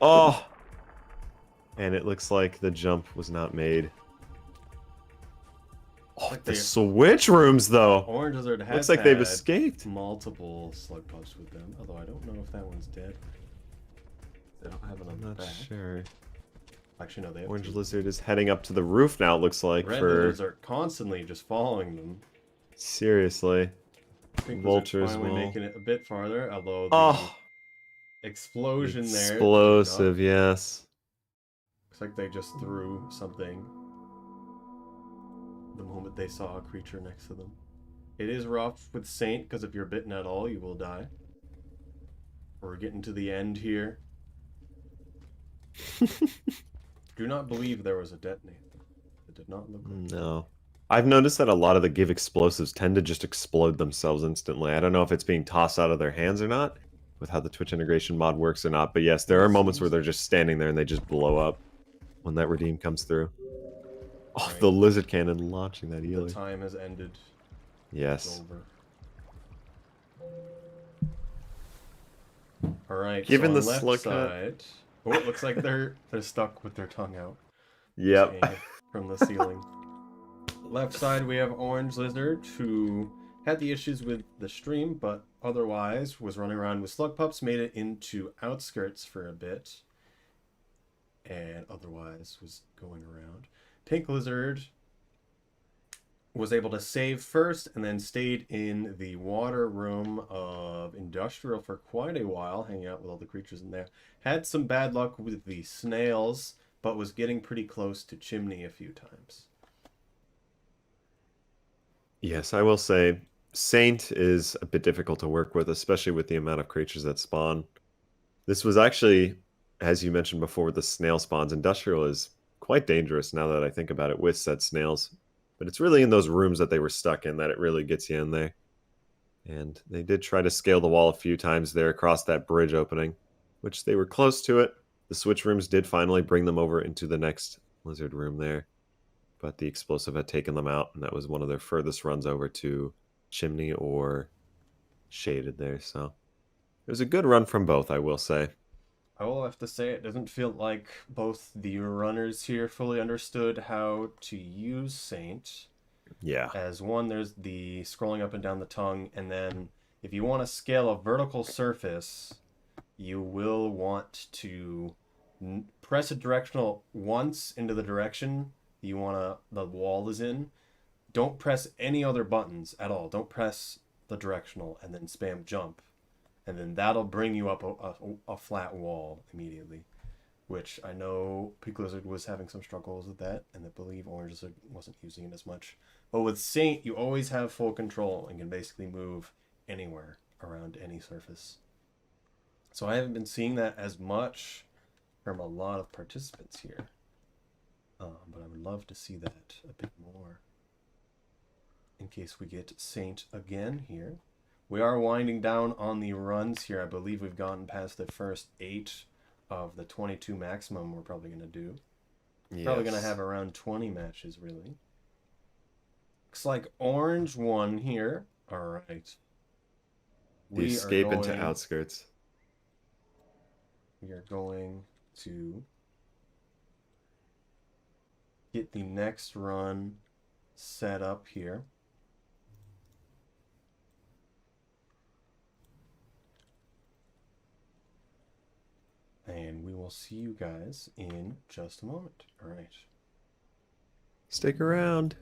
Oh! And it looks like the jump was not made. Oh, like the switch rooms, though. Orange Lizard has looks like they've escaped. Multiple slug pups with them, although I don't know if that one's dead. They don't have it on the back. I'm not sure. Actually, no, they have Orange two. Lizard is heading up to the roof now, it looks like. Red lizards are constantly just following them. Seriously. Vultures finally making it a bit farther, although the explosion there. Explosive, yes. Looks like they just threw something the moment they saw a creature next to them. It is rough with Saint, because if you're bitten at all, you will die. We're getting to the end here. Do not believe there was a detonator. It did not look like No. I've noticed that a lot of the give explosives tend to just explode themselves instantly. I don't know if it's being tossed out of their hands or not, with how the Twitch integration mod works or not, but yes, there are moments where they're just standing there and they just blow up when that redeem comes through. Oh, right. The lizard cannon launching that eeler. The time has ended. Yes. It's over. Alright, given so the left slug side... Oh, it looks like they're stuck with their tongue out. Yep. From the ceiling. Left side we have Orange Lizard, who had the issues with the stream, but otherwise was running around with slug pups, made it into outskirts for a bit, and otherwise was going around. Pink Lizard was able to save first and then stayed in the water room of Industrial for quite a while, hanging out with all the creatures in there. Had some bad luck with the snails, but was getting pretty close to Chimney a few times. Yes, I will say Saint is a bit difficult to work with, especially with the amount of creatures that spawn. This was actually, as you mentioned before, with the snail spawns. Industrial is quite dangerous now that I think about it with said snails. But it's really in those rooms that they were stuck in that it really gets you in there. And they did try to scale the wall a few times there across that bridge opening, which they were close to it. The switch rooms did finally bring them over into the next lizard room there. But the explosive had taken them out, and that was one of their furthest runs over to Chimney or Shaded there. So it was a good run from both, I will say. I will have to say it doesn't feel like both the runners here fully understood how to use Saint. Yeah. As one, there's the scrolling up and down the tongue, and then if you want to scale a vertical surface, you will want to press a directional once into the direction the wall is in. Don't press any other buttons at all. Don't press the directional and then spam jump. And then that'll bring you up a flat wall immediately, which I know Pink Lizard was having some struggles with that, and I believe Orange Lizard wasn't using it as much. But with Saint, you always have full control and can basically move anywhere around any surface. So I haven't been seeing that as much from a lot of participants here. But I would love to see that a bit more. In case we get Saint again here. We are winding down on the runs here. I believe we've gotten past the first 8 of the 22 maximum we're probably going to do. Yes. Probably going to have around 20 matches, really. Looks like Orange won here. All right. The escape into Outskirts. We are going to get the next run set up here. And we will see you guys in just a moment. All right. Stick around.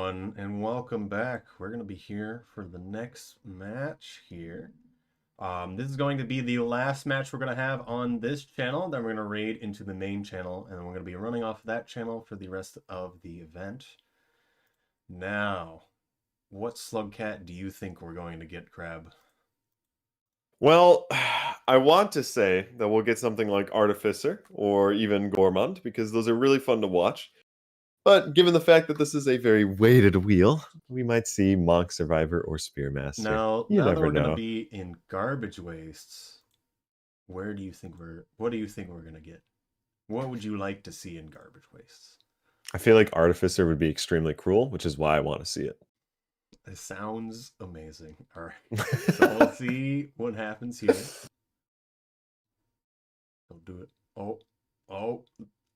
everyone, and welcome back. We're going to be here for the next match here. This is going to be the last match we're going to have on this channel. Then we're going to raid into the main channel, and we're going to be running off that channel for the rest of the event. Now, what Slugcat do you think we're going to get, Crab? Well, I want to say that we'll get something like Artificer or even Gourmand, because those are really fun to watch. But given the fact that this is a very weighted wheel, we might see Monk, Survivor, or Spearmaster. Now You that never we're going to know. be in Garbage Wastes, what do you think we're going to get? What would you like to see in Garbage Wastes? I feel like Artificer would be extremely cruel, which is why I want to see it. It sounds amazing. All right, so we'll see what happens here. Don't do it. Oh,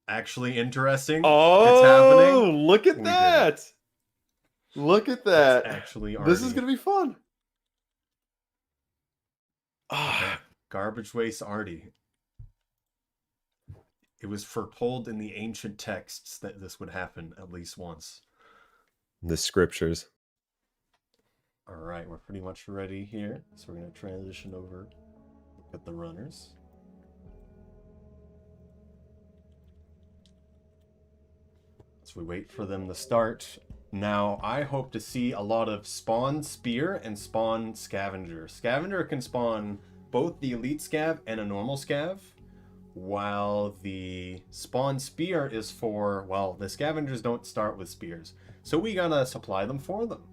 actually interesting. Oh, it's happening. Look at that! Look at that! It's actually This is gonna be fun. Okay. Garbage Waste Artie. It was foretold in the ancient texts that this would happen at least once. The scriptures. All right, we're pretty much ready here. So we're going to transition over, look at the runners. So we wait for them to start. Now, I hope to see a lot of spawn spear and spawn scavenger. Scavenger can spawn both the elite scav and a normal scav, while the spawn spear is for, well, the scavengers don't start with spears. So we gotta supply them for them.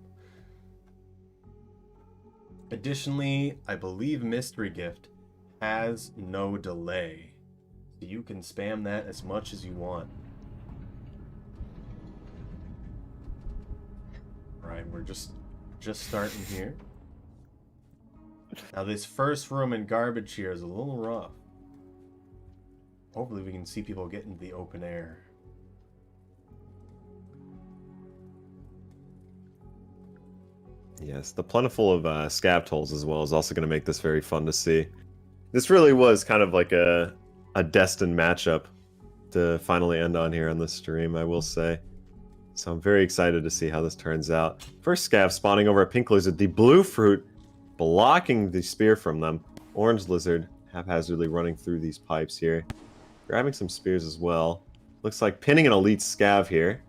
Additionally, I believe Mystery Gift has no delay, so you can spam that as much as you want. Alright, we're just starting here. Now this first room in Garbage here is a little rough. Hopefully we can see people get into the open air. Yes, the plentiful of scav tolls as well is also going to make this very fun to see. This really was kind of like a destined matchup to finally end on here on this stream, I will say. So I'm very excited to see how this turns out. First scav spawning over a pink lizard, the blue fruit blocking the spear from them. Orange lizard haphazardly running through these pipes here. Grabbing some spears as well. Looks like pinning an elite scav here.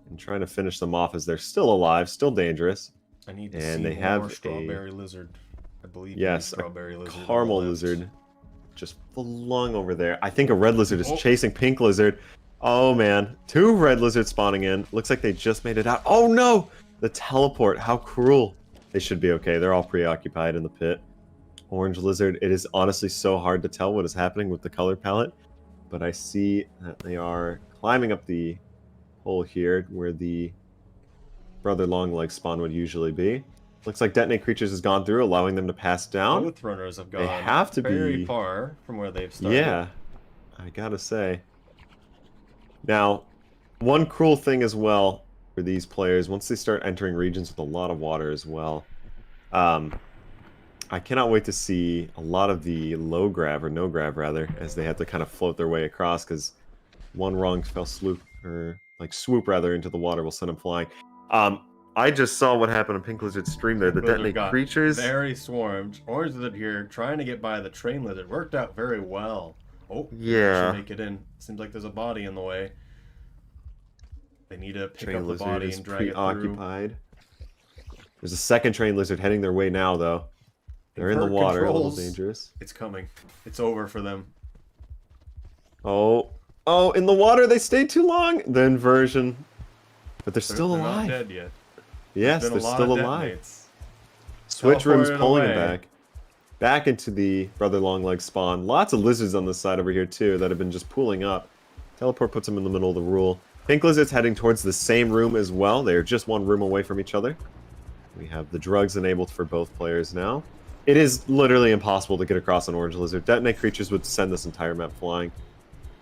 And trying to finish them off as they're still alive, still dangerous. I need to see more strawberry lizard. I believe strawberry lizard. Caramel lizard just flung over there. I think a red lizard is chasing pink lizard. Oh man, two red lizards spawning in. Looks like they just made it out. Oh no! The teleport, how cruel. They should be okay. They're all preoccupied in the pit. Orange lizard, it is honestly so hard to tell what is happening with the color palette. But I see that they are climbing up the hole here where the Brother Longlegs spawn would usually be. Looks like Detonate Creatures has gone through, allowing them to pass down. Both runners have gone they have to very far from where they've started. Yeah, I gotta say. Now, one cruel thing as well for these players, once they start entering regions with a lot of water as well, I cannot wait to see a lot of the low grav, or no grav rather, as they have to kind of float their way across, because one wrong swoop rather into the water will send them flying. I just saw what happened on Pink Lizard's stream there. The Detonate Creatures very swarmed. Orange Lizard here trying to get by the Train Lizard. Worked out very well. Oh, yeah. Should make it in. Seems like there's a body in the way. They need to pick Train up the Lizard body is and drag it preoccupied. There's a second Train Lizard heading their way now, though. They're in the water, a little dangerous. It's coming. It's over for them. Oh, in the water, they stayed too long. The inversion. But they're still alive. They're not dead yet. Yes, they're still alive. Switch room's pulling it back. Back into the Brother Longlegs spawn. Lots of lizards on this side over here, too, that have been just pooling up. Teleport puts them in the middle of the rule. Pink Lizard's heading towards the same room as well. They are just one room away from each other. We have the drugs enabled for both players now. It is literally impossible to get across an Orange Lizard. Detonate Creatures would send this entire map flying.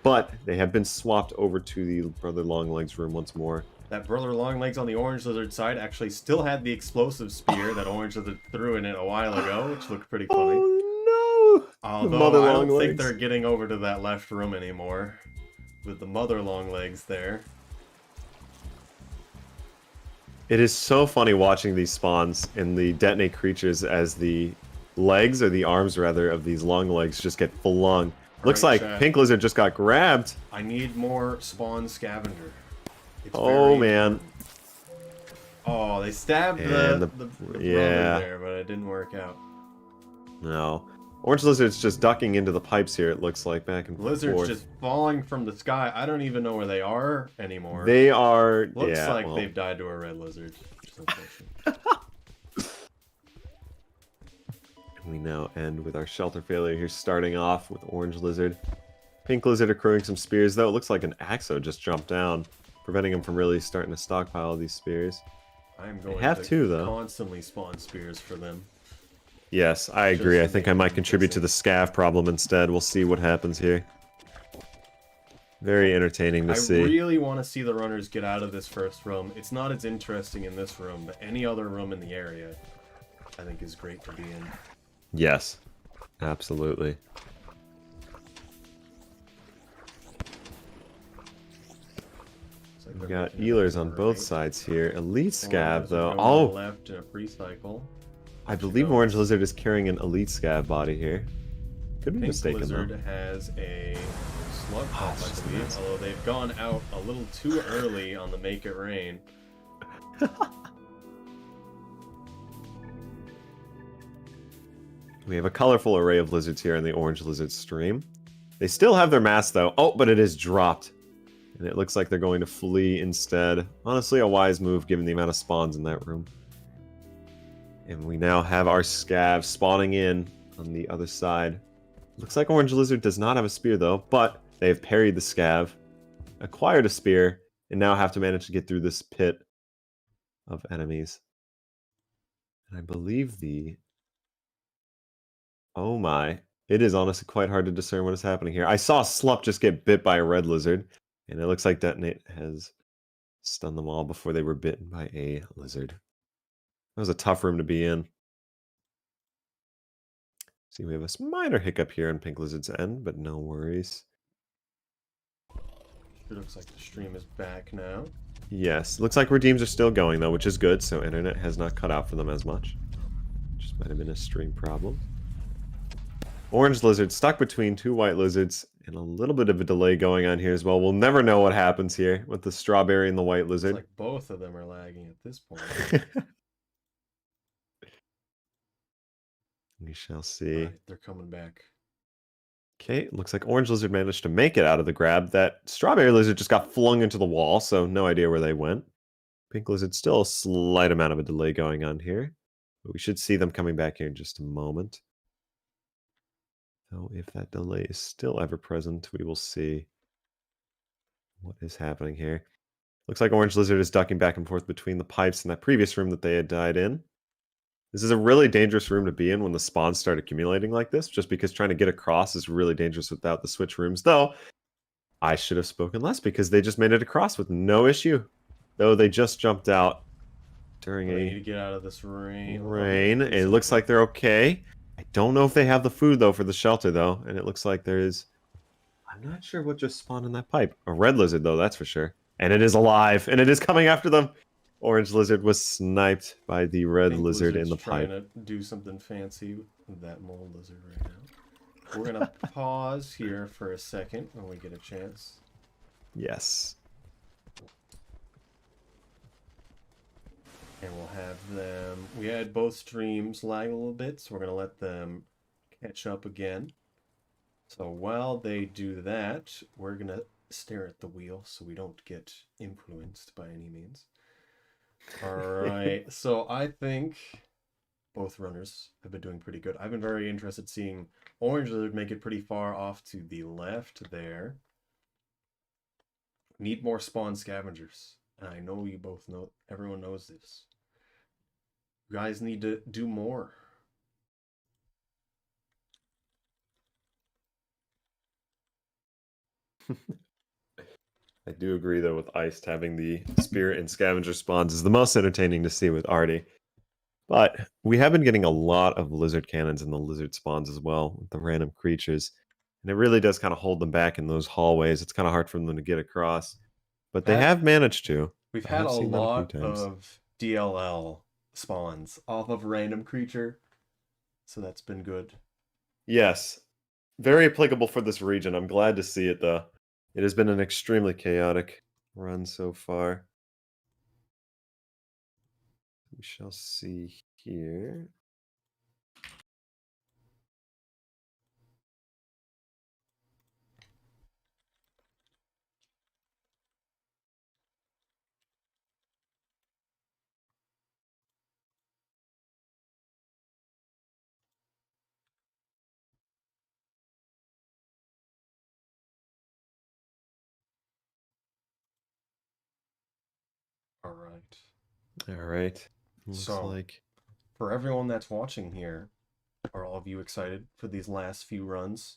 But they have been swapped over to the Brother Longlegs room once more. That Brother Longlegs on the Orange Lizard side actually still had the explosive spear that Orange Lizard threw in it a while ago, which looked pretty funny. Oh no! Although I don't think they're getting over to that left room anymore with the Mother Longlegs there. It is so funny watching these spawns and the detonate creatures as the legs, or the arms rather, of these long legs just get flung. Looks Alright, like chat. Pink Lizard just got grabbed. I need more spawn scavenger. It's Oh, very man. important. Oh, they stabbed And the brother yeah. there, but it didn't work out. No. Orange Lizard's just ducking into the pipes here, it looks like, back and Lizards forth. just falling from the sky. I don't even know where they are anymore. They are... Looks yeah, like well, they've died to a red lizard. Which is unfortunate. we now end with our shelter failure here, starting off with Orange Lizard. Pink Lizard accruing some spears, though. It looks like an Axo just jumped down, preventing him from really starting to stockpile these spears. I'm going have to two, though. constantly spawn spears for them. Yes, I agree. I think I might contribute to the scav problem instead. We'll see what happens here. Very entertaining to see. I really want to see the runners get out of this first room. It's not as interesting in this room, but any other room in the area, I think, is great to be in. Yes, absolutely. We got Ealers on both sides here. Elite Scav, though. Oh! Left in a pre-cycle. I believe Orange Lizard is carrying an Elite Scav body here. Could be Pink mistaken, Lizard though. has a slug pump, I believe, although they've gone out a little too early on the Make It Rain. We have a colorful array of lizards here in the Orange Lizard stream. They still have their mask, though. Oh, but it is dropped. And it looks like they're going to flee instead. Honestly, a wise move given the amount of spawns in that room. And we now have our Scav spawning in on the other side. Looks like Orange Lizard does not have a spear, though, but they have parried the Scav, acquired a spear, and now have to manage to get through this pit of enemies. And I believe the... oh my. It is honestly quite hard to discern what is happening here. I saw Slup just get bit by a red lizard, and it looks like Detonate has stunned them all before they were bitten by a lizard. That was a tough room to be in. See, we have a minor hiccup here on Pink Lizard's end, but no worries. It looks like the stream is back now. Yes, looks like redeems are still going, though, which is good, so internet has not cut out for them as much. Just might have been a stream problem. Orange Lizard stuck between two white lizards, and a little bit of a delay going on here as well. We'll never know what happens here with the strawberry and the white lizard. It's like both of them are lagging at this point. We shall see. Right, they're coming back. Okay, looks like Orange Lizard managed to make it out of the grab. That Strawberry Lizard just got flung into the wall, so no idea where they went. Pink Lizard, still a slight amount of a delay going on here. But we should see them coming back here in just a moment. So if that delay is still ever present, we will see what is happening here. Looks like Orange Lizard is ducking back and forth between the pipes in that previous room that they had died in. This is a really dangerous room to be in when the spawns start accumulating like this, just because trying to get across is really dangerous without the switch rooms. Though, I should have spoken less because they just made it across with no issue. Though they just jumped out during They need to get out of this rain. It looks like they're okay. I don't know if they have the food, though, for the shelter, though. And it looks like there is... I'm not sure what just spawned in that pipe. A red lizard, though, that's for sure. And it is alive, and it is coming after them. Orange Lizard was sniped by the red lizard in the pipe. Trying to do something fancy with that mole lizard right now. We're going to pause here for a second when we get a chance. Yes. And we'll have them... We had both streams lag a little bit, so we're going to let them catch up again. So while they do that, we're going to stare at the wheel so we don't get influenced by any means. Alright, so I think both runners have been doing pretty good. I've been very interested seeing Orange Lizard make it pretty far off to the left there. Need more spawn scavengers. And I know you both know, everyone knows this. You guys need to do more. I do agree, though, with Iced having the Spirit and Scavenger spawns is the most entertaining to see with Artie. But we have been getting a lot of lizard cannons and the lizard spawns as well, with the random creatures. And it really does kind of hold them back in those hallways. It's kind of hard for them to get across. But they have managed to. We've had a lot of DLL spawns off of a random creature. So that's been good. Yes. Very applicable for this region. I'm glad to see it, though. It has been an extremely chaotic run so far. We shall see here. All right. All right. Looks So, like for everyone that's watching here, are all of you excited for these last few runs?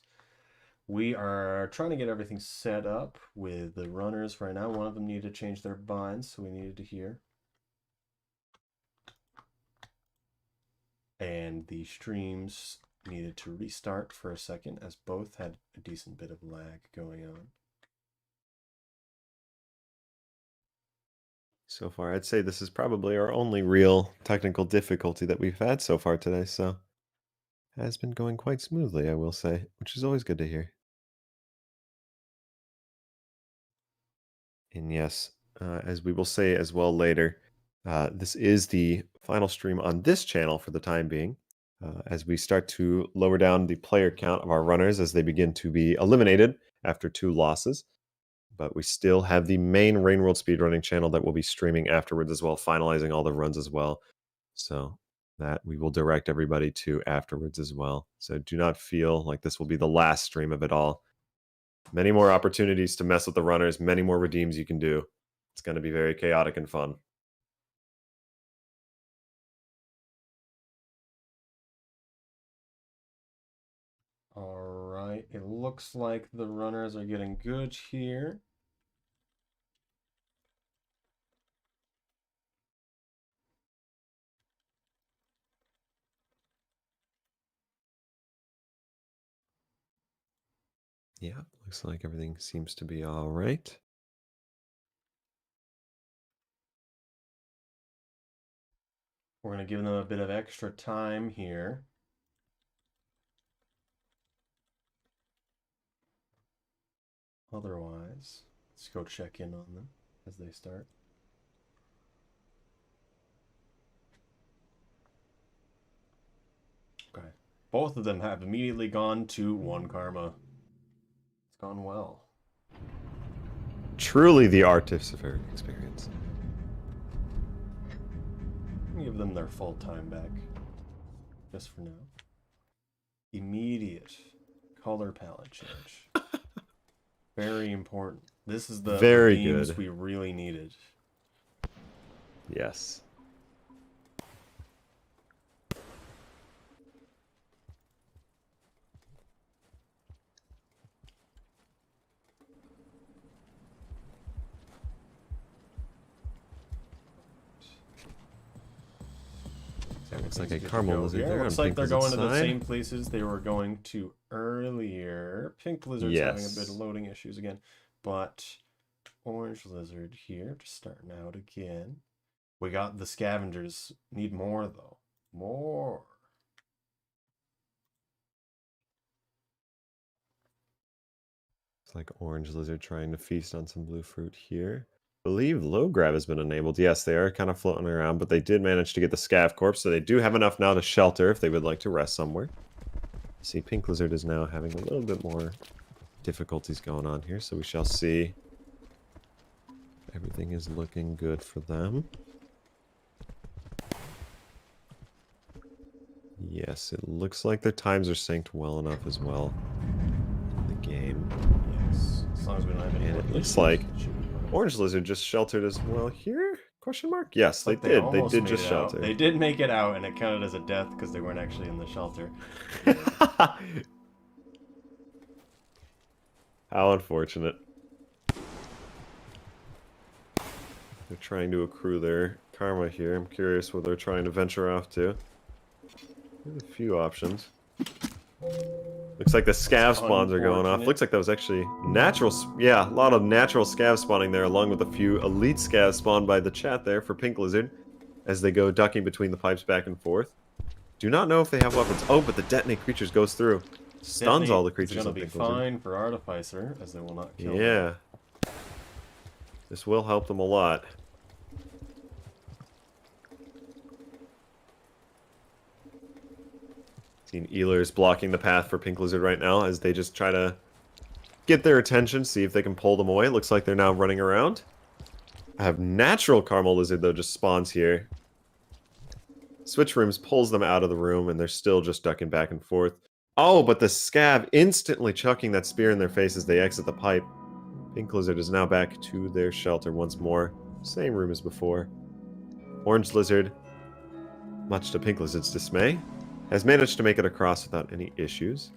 We are trying to get everything set up with the runners right now. One of them needed to change their binds, so we needed to hear. And the streams needed to restart for a second, as both had a decent bit of lag going on. so far, I'd say this is probably our only real technical difficulty that we've had so far today, so it has been going quite smoothly, I will say, which is always good to hear. And yes, as we will say as well later, this is the final stream on this channel for the time being. As we start to lower down the player count of our runners as they begin to be eliminated after 2 losses. But we still have the main Rain World speedrunning channel that will be streaming afterwards as well, finalizing all the runs as well. So that we will direct everybody to afterwards as well. So do not feel like this will be the last stream of it all. Many more opportunities to mess with the runners, many more redeems you can do. It's going to be very chaotic and fun. All right, it looks like the runners are getting good here. Yeah, looks like everything seems to be all right. We're going to give them a bit of extra time here. Otherwise, let's go check in on them as they start. Okay. Both of them have immediately gone to 1 karma. It's gone well. Truly the artificial experience. Give them their full time back. Just for now. Immediate color palette change. Very important. This is the themes we really needed. Yes. That looks like a caramel lizard there. Looks like they're going to the same places they were going to earlier. Pink lizard's having a bit of loading issues again. But orange lizard here, just starting out again. We got the scavengers. Need more, though. More. It's like orange lizard trying to feast on some blue fruit here. I believe low grab has been enabled. Yes, they are kind of floating around, but they did manage to get the scav corpse, so they do have enough now to shelter if they would like to rest somewhere. See, pink lizard is now having a little bit more difficulties going on here, so we shall see. Everything is looking good for them. Yes, it looks like their times are synced well enough as well in the game. Yes, as long as we don't have any. And it looks like orange lizard just sheltered as well here? Question mark? Yes, they did. They did just shelter. They did make it out, and it counted as a death because they weren't actually in the shelter. How unfortunate. They're trying to accrue their karma here. I'm curious what they're trying to venture off to. There's a few options. Looks like the scav spawns are going off. Looks like that was actually natural. Yeah, a lot of natural scav spawning there, along with a few elite scavs spawned by the chat there for pink lizard. as they go ducking between the pipes back and forth. Do not know if they have weapons. Oh, but the detonate creatures goes through. Stuns all the creatures. It's going to be fine for Artificer, as they will not kill them. Yeah. This will help them a lot. Seen Eilers blocking the path for Pink Lizard right now as they just try to get their attention, see if they can pull them away. Looks like they're now running around. I have natural Caramel Lizard, though, just spawns here. Switch Rooms pulls them out of the room, and they're still just ducking back and forth. Oh, but the Scab instantly chucking that spear in their face as they exit the pipe. Pink Lizard is now back to their shelter once more. Same room as before. Orange Lizard, much to Pink Lizard's dismay, has managed to make it across without any issues.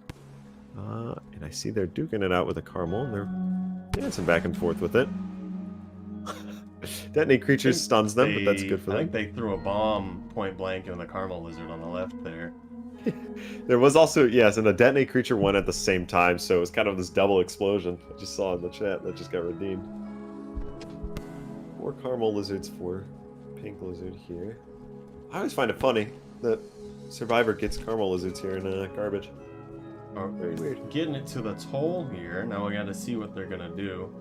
And I see they're duking it out with a Caramel, and they're dancing back and forth with it. Detonate creatures stuns them, but that's good for them. I think they threw a bomb point blank in the Caramel Lizard on the left there. There was also, yes, and the detonate creature went at the same time, so it was kind of this double explosion. I just saw in the chat that just got redeemed. 4 Caramel Lizards for Pink Lizard here. I always find it funny that Survivor gets Caramel Lizards here in garbage. Oh, very weird. Getting it to the toll here. Now we got to see what they're gonna do.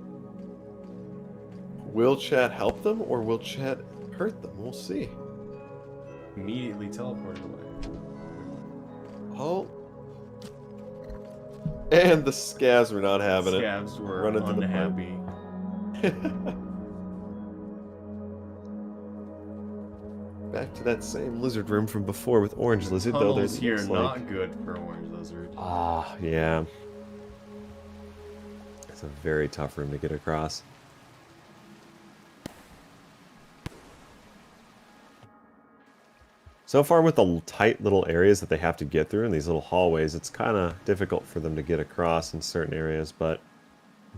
Will chat help them, or will chat hurt them? We'll see. Immediately teleported away. Oh. And the Scavs were not having it. Scavs were Running unhappy. Back to that same lizard room from before with Orange Lizard, though there's here not good for Orange Lizard. Ah, yeah. It's a very tough room to get across. So far with the tight little areas that they have to get through in these little hallways, it's kind of difficult for them to get across in certain areas, but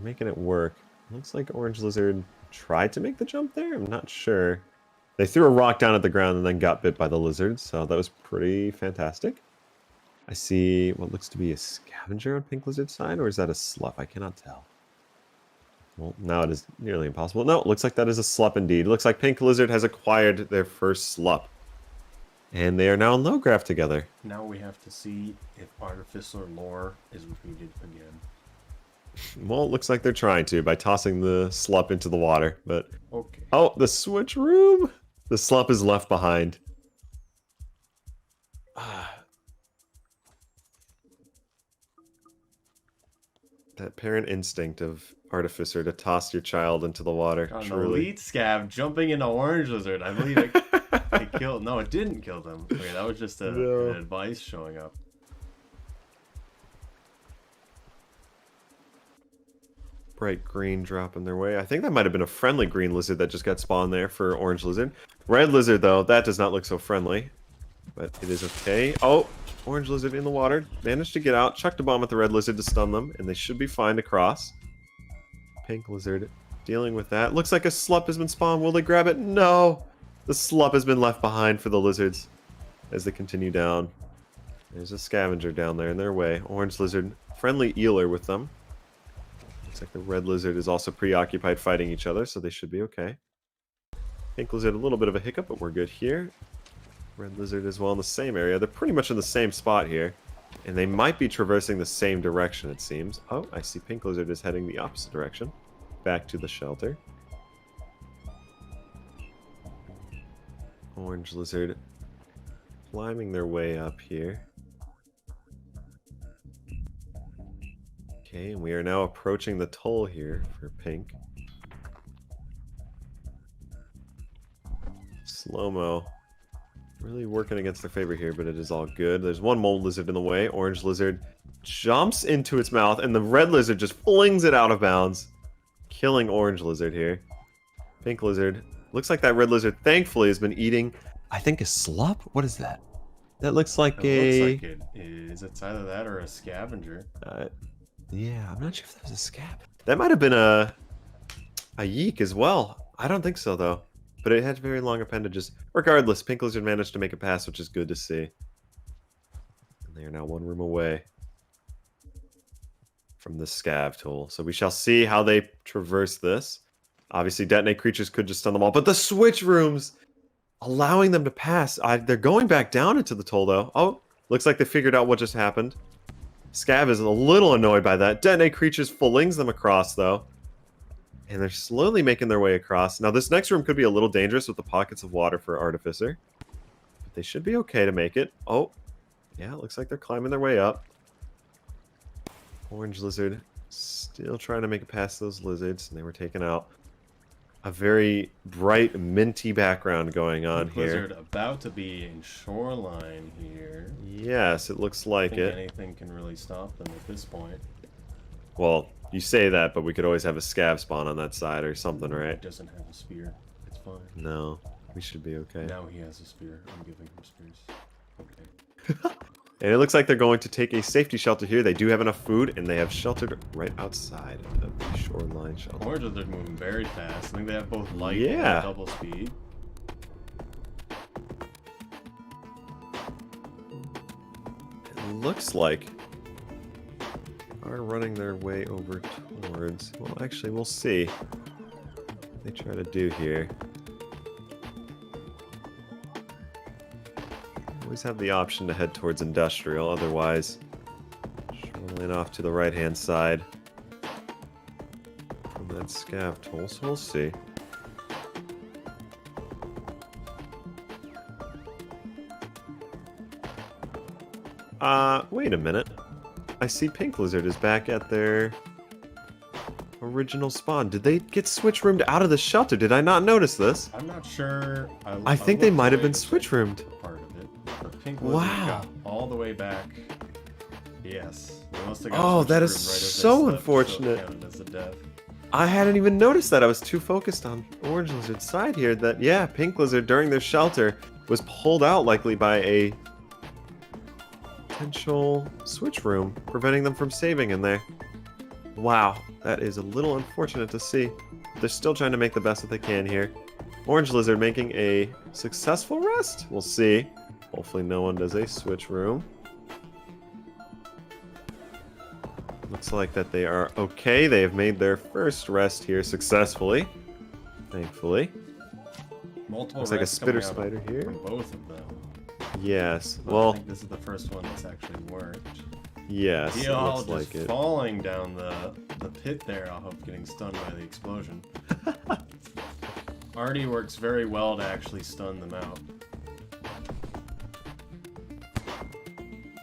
making it work. Looks like Orange Lizard tried to make the jump there? I'm not sure. They threw a rock down at the ground and then got bit by the lizard, so that was pretty fantastic. I see what looks to be a scavenger on Pink Lizard's side, or is that a slup? I cannot tell. Well, now it is nearly impossible. No, it looks like that is a slup indeed. It looks like Pink Lizard has acquired their first slup. And they are now in low graph together. Now we have to see if Artificer lore is repeated again. Well, it looks like they're trying to by tossing the slup into the water, but... Okay. Oh, the switch room! The slup is left behind. That parent instinct of Artificer to toss your child into the water. An truly. elite Scav jumping into Orange Lizard. I believe it killed... No, it didn't kill them. Okay, that was just an advice showing up. Bright green dropping their way. I think that might have been a friendly green lizard that just got spawned there for Orange Lizard. Red Lizard, though, that does not look so friendly. But it is okay. Oh, Orange Lizard in the water. Managed to get out. Chucked a bomb at the Red Lizard to stun them. And they should be fine to cross. Pink Lizard dealing with that. Looks like a slup has been spawned. Will they grab it? No! The slup has been left behind for the lizards as they continue down. There's a scavenger down there in their way. Orange Lizard, friendly Eeler with them. Looks like the Red Lizard is also preoccupied fighting each other, so they should be okay. Pink Lizard, a little bit of a hiccup, but we're good here. Red Lizard as well in the same area. They're pretty much in the same spot here. And they might be traversing the same direction, it seems. Oh, I see Pink Lizard is heading the opposite direction. Back to the shelter. Orange Lizard climbing their way up here. Okay, and we are now approaching the toll here for Pink. Slow-mo. Really working against their favor here, but it is all good. There's one mold lizard in the way. Orange Lizard jumps into its mouth, and the Red Lizard just flings it out of bounds. Killing Orange Lizard here. Pink Lizard. Looks like that Red Lizard, thankfully, has been eating, I think, a slup? What is that? That looks like Looks like it is. It's either that or a scavenger. Yeah, I'm not sure if that was a scab. That might have been a yeek as well. I don't think so, though. But it had very long appendages. Regardless, Pink Lizard managed to make a pass, which is good to see. And they are now one room away from the scav tool. So we shall see how they traverse this. Obviously, detonate creatures could just stun them all. But the switch rooms! allowing them to pass. They're going back down into the toll, though. Oh, looks like they figured out what just happened. Scav is a little annoyed by that. Detonate creatures flings them across, though. And they're slowly making their way across. Now, this next room could be a little dangerous with the pockets of water for Artificer. But they should be okay to make it. Oh, yeah, it looks like they're climbing their way up. Orange Lizard still trying to make it past those lizards, and they were taken out. A very bright, minty background going on here. Lizard about to be in shoreline here. Yes, it looks like I think it. anything can really stop them at this point. Well, you say that, but we could always have a scav spawn on that side or something, He right? doesn't have a spear. It's fine. No, we should be okay. Now he has a spear. I'm giving him spears. Okay. And it looks like they're going to take a safety shelter here. They do have enough food, and they have sheltered right outside of the shoreline shelter. Orange Lizard moving very fast. I think they have both light Yeah. and double speed. It looks like they are running their way over towards... Well, actually, we'll see what they try to do here. Always have the option to head towards industrial, otherwise shoreline off to the right-hand side from that scav toll, so we'll see. Wait a minute. I see Pink Lizard is back at their original spawn. Did they get switch roomed out of the shelter? Did I not notice this? I'm not sure. I think they looked might have away been to switch check roomed. part of it. The Pink Lizard Wow. got all the way back. Yes. They must have got Oh, switched that is roomed right as they so slept, unfortunate. So it counted as a death. I hadn't even noticed that. I was too focused on Orange Lizard's side here that, yeah, Pink Lizard during their shelter was pulled out likely by a potential switch room, preventing them from saving in there. Wow, that is a little unfortunate to see. They're still trying to make the best that they can here. Orange Lizard making a successful rest? We'll see. Hopefully no one does a switch room. Looks like that they are okay. They have made their first rest here successfully. Thankfully. Multiple Looks like a rests coming spitter out spider here. from both of them. Yes. But I Well, think this is the first one that's actually worked. yes. It All looks just like it. falling down the pit there off of getting stunned by the explosion. Artie works very well to actually stun them out.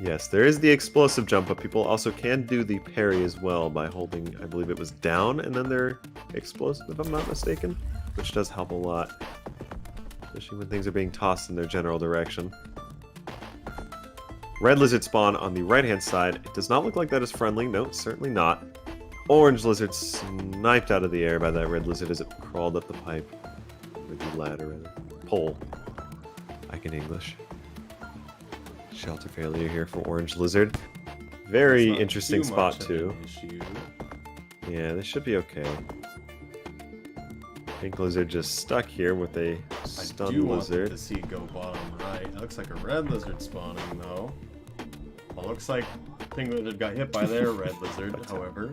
Yes, there is the explosive jump, but people also can do the parry as well by holding, I believe it was down, and then they're explosive, if I'm not mistaken, which does help a lot, especially when things are being tossed in their general direction. Red Lizard spawn on the right-hand side. It does not look like that is friendly. No, certainly not. Orange Lizard sniped out of the air by that Red Lizard as it crawled up the pipe. Or the ladder, rather. Pole. I can English. Shelter failure here for Orange Lizard. Very It's not interesting too spot, much of too. an issue. Yeah, they should be okay. Pink Lizard just stuck here with a I stun do want lizard. to see go bottom right. It looks like a red lizard spawning though. Well, looks like Pink Lizard got hit by their red lizard, however.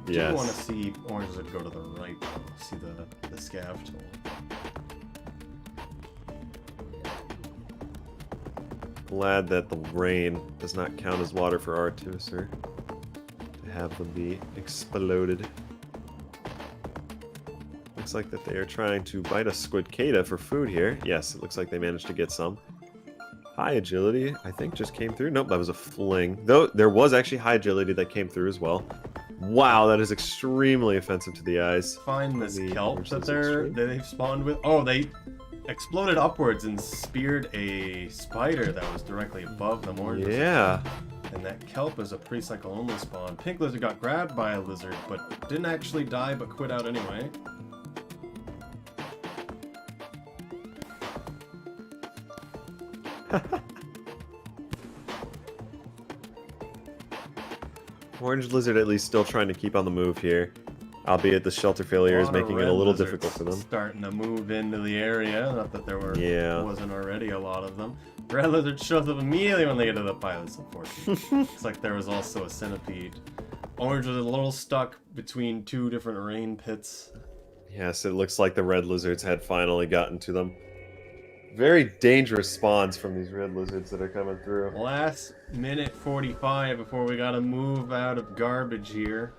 Do Yes. want to see Orange Lizard go to the right though. See the scav tool. Glad that the rain does not count as water for Artificer to have them be exploded. Looks like that they are trying to bite a squidcada for food here. Yes, it looks like they managed to get some. High agility, I think, just came through. Nope, that was a fling. Though there was actually high agility that came through as well. Wow, that is extremely offensive to the eyes. Find this The kelp orange that lizard's they've spawned with. Oh, they exploded upwards and speared a spider that was directly above them. Orange Lizard. Yeah. And that kelp is a pre-cycle only spawn. Pink Lizard got grabbed by a lizard, but didn't actually die, but quit out anyway. Orange Lizard at least still trying to keep on the move here. Albeit the shelter failure is lot of making it red a little lizards difficult for them. Starting to move into the area. Not that there were Yeah. wasn't already a lot of them. Red lizard shows up immediately when they get to the pilots, unfortunately. Looks like there was also a centipede. Orange was a little stuck between two different rain pits. Yes, it looks like the red lizards had finally gotten to them. Very dangerous spawns from these red lizards that are coming through. Last minute 45 before we gotta move out of garbage here.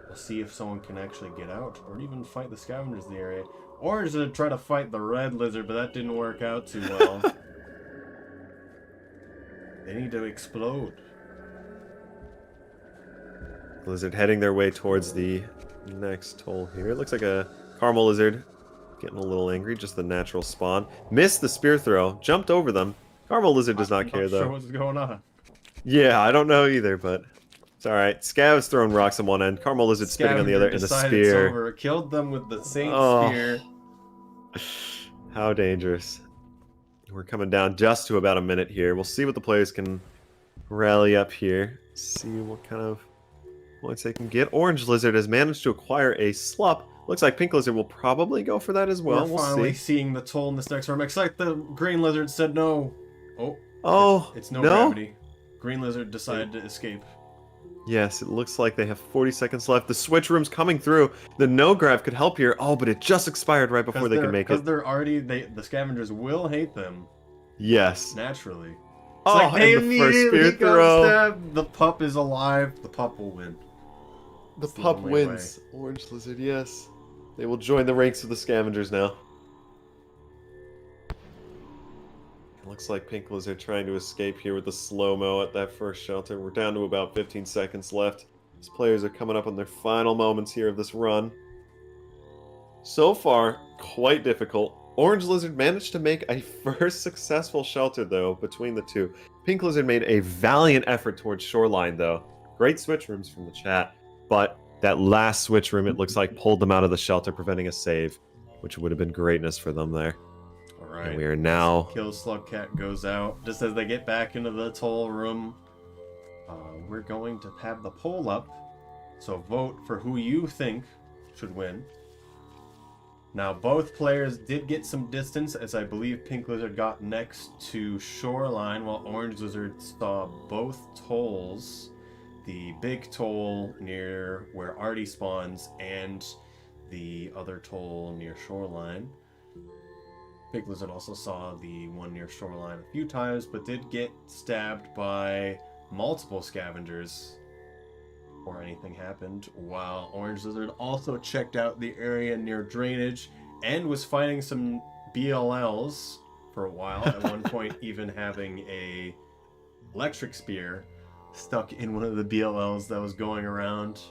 We'll see if someone can actually get out or even fight the scavengers in the area. Orange to try to fight the red lizard, but that didn't work out too well. They need to explode. Lizard heading their way towards the next hole here. It looks like a caramel lizard getting a little angry. Just the natural spawn. Missed the spear throw. Jumped over them. Caramel lizard does not care, I'm not though. sure what's going on. Yeah, I don't know either, but it's alright. Scav's throwing rocks on one end. Caramel lizard spinning on the other, and the spear. It's over. Killed them with the Saint spear. How dangerous. We're coming down just to about a minute here. We'll see what the players can rally up here. See what kind of points they can get. Orange Lizard has managed to acquire a slup. Looks like Pink Lizard will probably go for that as well. We're finally seeing the toll in this next room. Except the Green Lizard said no. Oh, it's no gravity. Green Lizard decided to escape. Yes, it looks like they have 40 seconds left. The switch room's coming through. The no grav could help here. Oh, but it just expired right before they can make it. Because they're already, the scavengers will hate them. Yes. Naturally. It's like they and the first spear throw. The pup is alive. The pup will win. The pup wins. Orange Lizard, yes. They will join the ranks of the scavengers now. It looks like Pink Lizard trying to escape here with the slow-mo at that first shelter. We're down to about 15 seconds left. These players are coming up on their final moments here of this run. So far, quite difficult. Orange Lizard managed to make a first successful shelter, though, between the two. Pink Lizard made a valiant effort towards Shoreline, though. Great switch rooms from the chat, but that last switch room, it looks like, pulled them out of the shelter, preventing a save, which would have been greatness for them there. All right. And we are now... Kill Slug Cat goes out. Just as they get back into the toll room, we're going to have the poll up. So vote for who you think should win. Now, both players did get some distance, as I believe Pink Lizard got next to Shoreline, while Orange Lizard saw both tolls. The big toll near where Artie spawns, and the other toll near Shoreline. Pink Lizard also saw the one near Shoreline a few times, but did get stabbed by multiple scavengers before anything happened, while Orange Lizard also checked out the area near drainage and was fighting some BLLs for a while, at one point even having a electric spear stuck in one of the BLLs that was going around.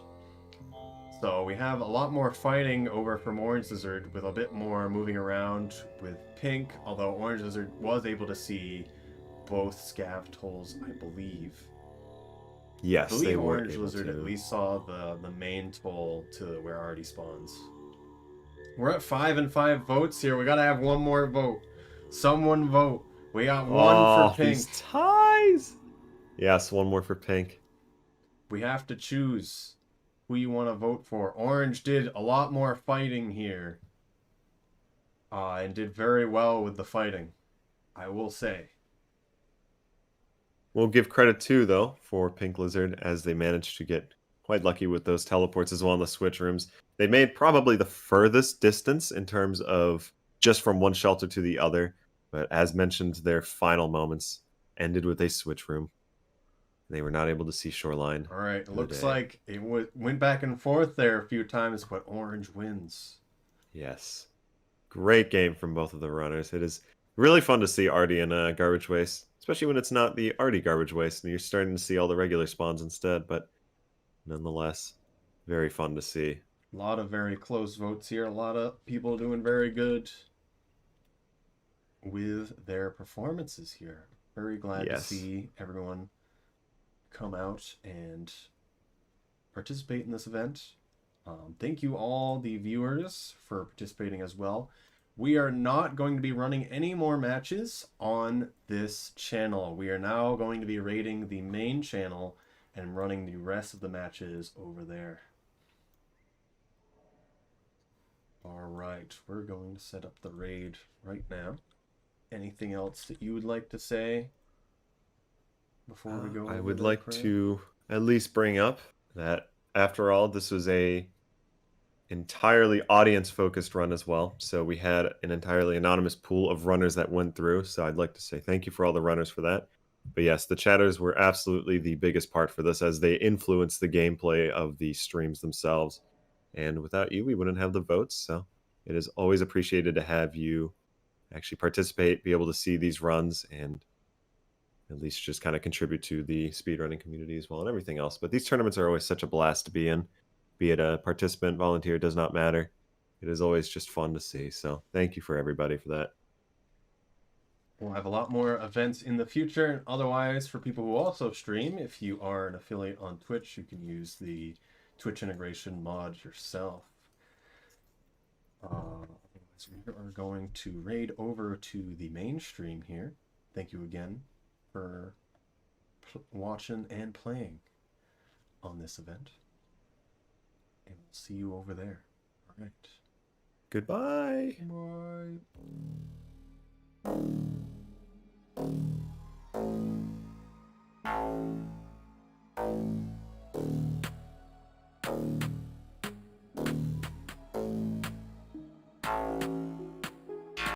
So we have a lot more fighting over from Orange Lizard, with a bit more moving around with Pink, although Orange Lizard was able to see both scav tolls, I believe. Yes, they were Orange Lizard at least saw the main toll to where Artie spawns. We're at 5 and 5 votes here. We gotta have one more vote. Someone vote. We got one for Pink. These ties! Yes, one more for Pink. We have to choose who you want to vote for. Orange did a lot more fighting here. And did very well with the fighting, I will say. We'll give credit too, though, for Pink Lizard, as they managed to get quite lucky with those teleports as well in the switch rooms. They made probably the furthest distance in terms of just from one shelter to the other, but as mentioned, their final moments ended with a switch room. They were not able to see Shoreline. All right, it looks like it went back and forth there a few times, but Orange wins. Yes. Great game from both of the runners. It is really fun to see Artie in Garbage Waste, especially when it's not the Artie Garbage Waste and you're starting to see all the regular spawns instead, but nonetheless, very fun to see. A lot of very close votes here. A lot of people doing very good with their performances here. Very glad to see everyone come out and participate in this event. Thank you all the viewers for participating as well. We are not going to be running any more matches on this channel. We are now going to be raiding the main channel and running the rest of the matches over there. Alright, we're going to set up the raid right now. Anything else that you would like to say before we go? I would like to at least bring up that, after all, this was a entirely audience-focused run as well. So we had an entirely anonymous pool of runners that went through. So I'd like to say thank you for all the runners for that. But yes, the chatters were absolutely the biggest part for this, as they influence the gameplay of the streams themselves. And without you, we wouldn't have the votes. So it is always appreciated to have you actually participate, be able to see these runs, and at least just kind of contribute to the speedrunning community as well and everything else. But these tournaments are always such a blast to be in. Be it a participant, volunteer, does not matter. It is always just fun to see. So thank you for everybody for that. We'll have a lot more events in the future. And otherwise, for people who also stream, if you are an affiliate on Twitch, you can use the Twitch integration mod yourself. So we are going to raid over to the main stream here. Thank you again for watching and playing on this event. And we'll see you over there. All right. Goodbye. Bye.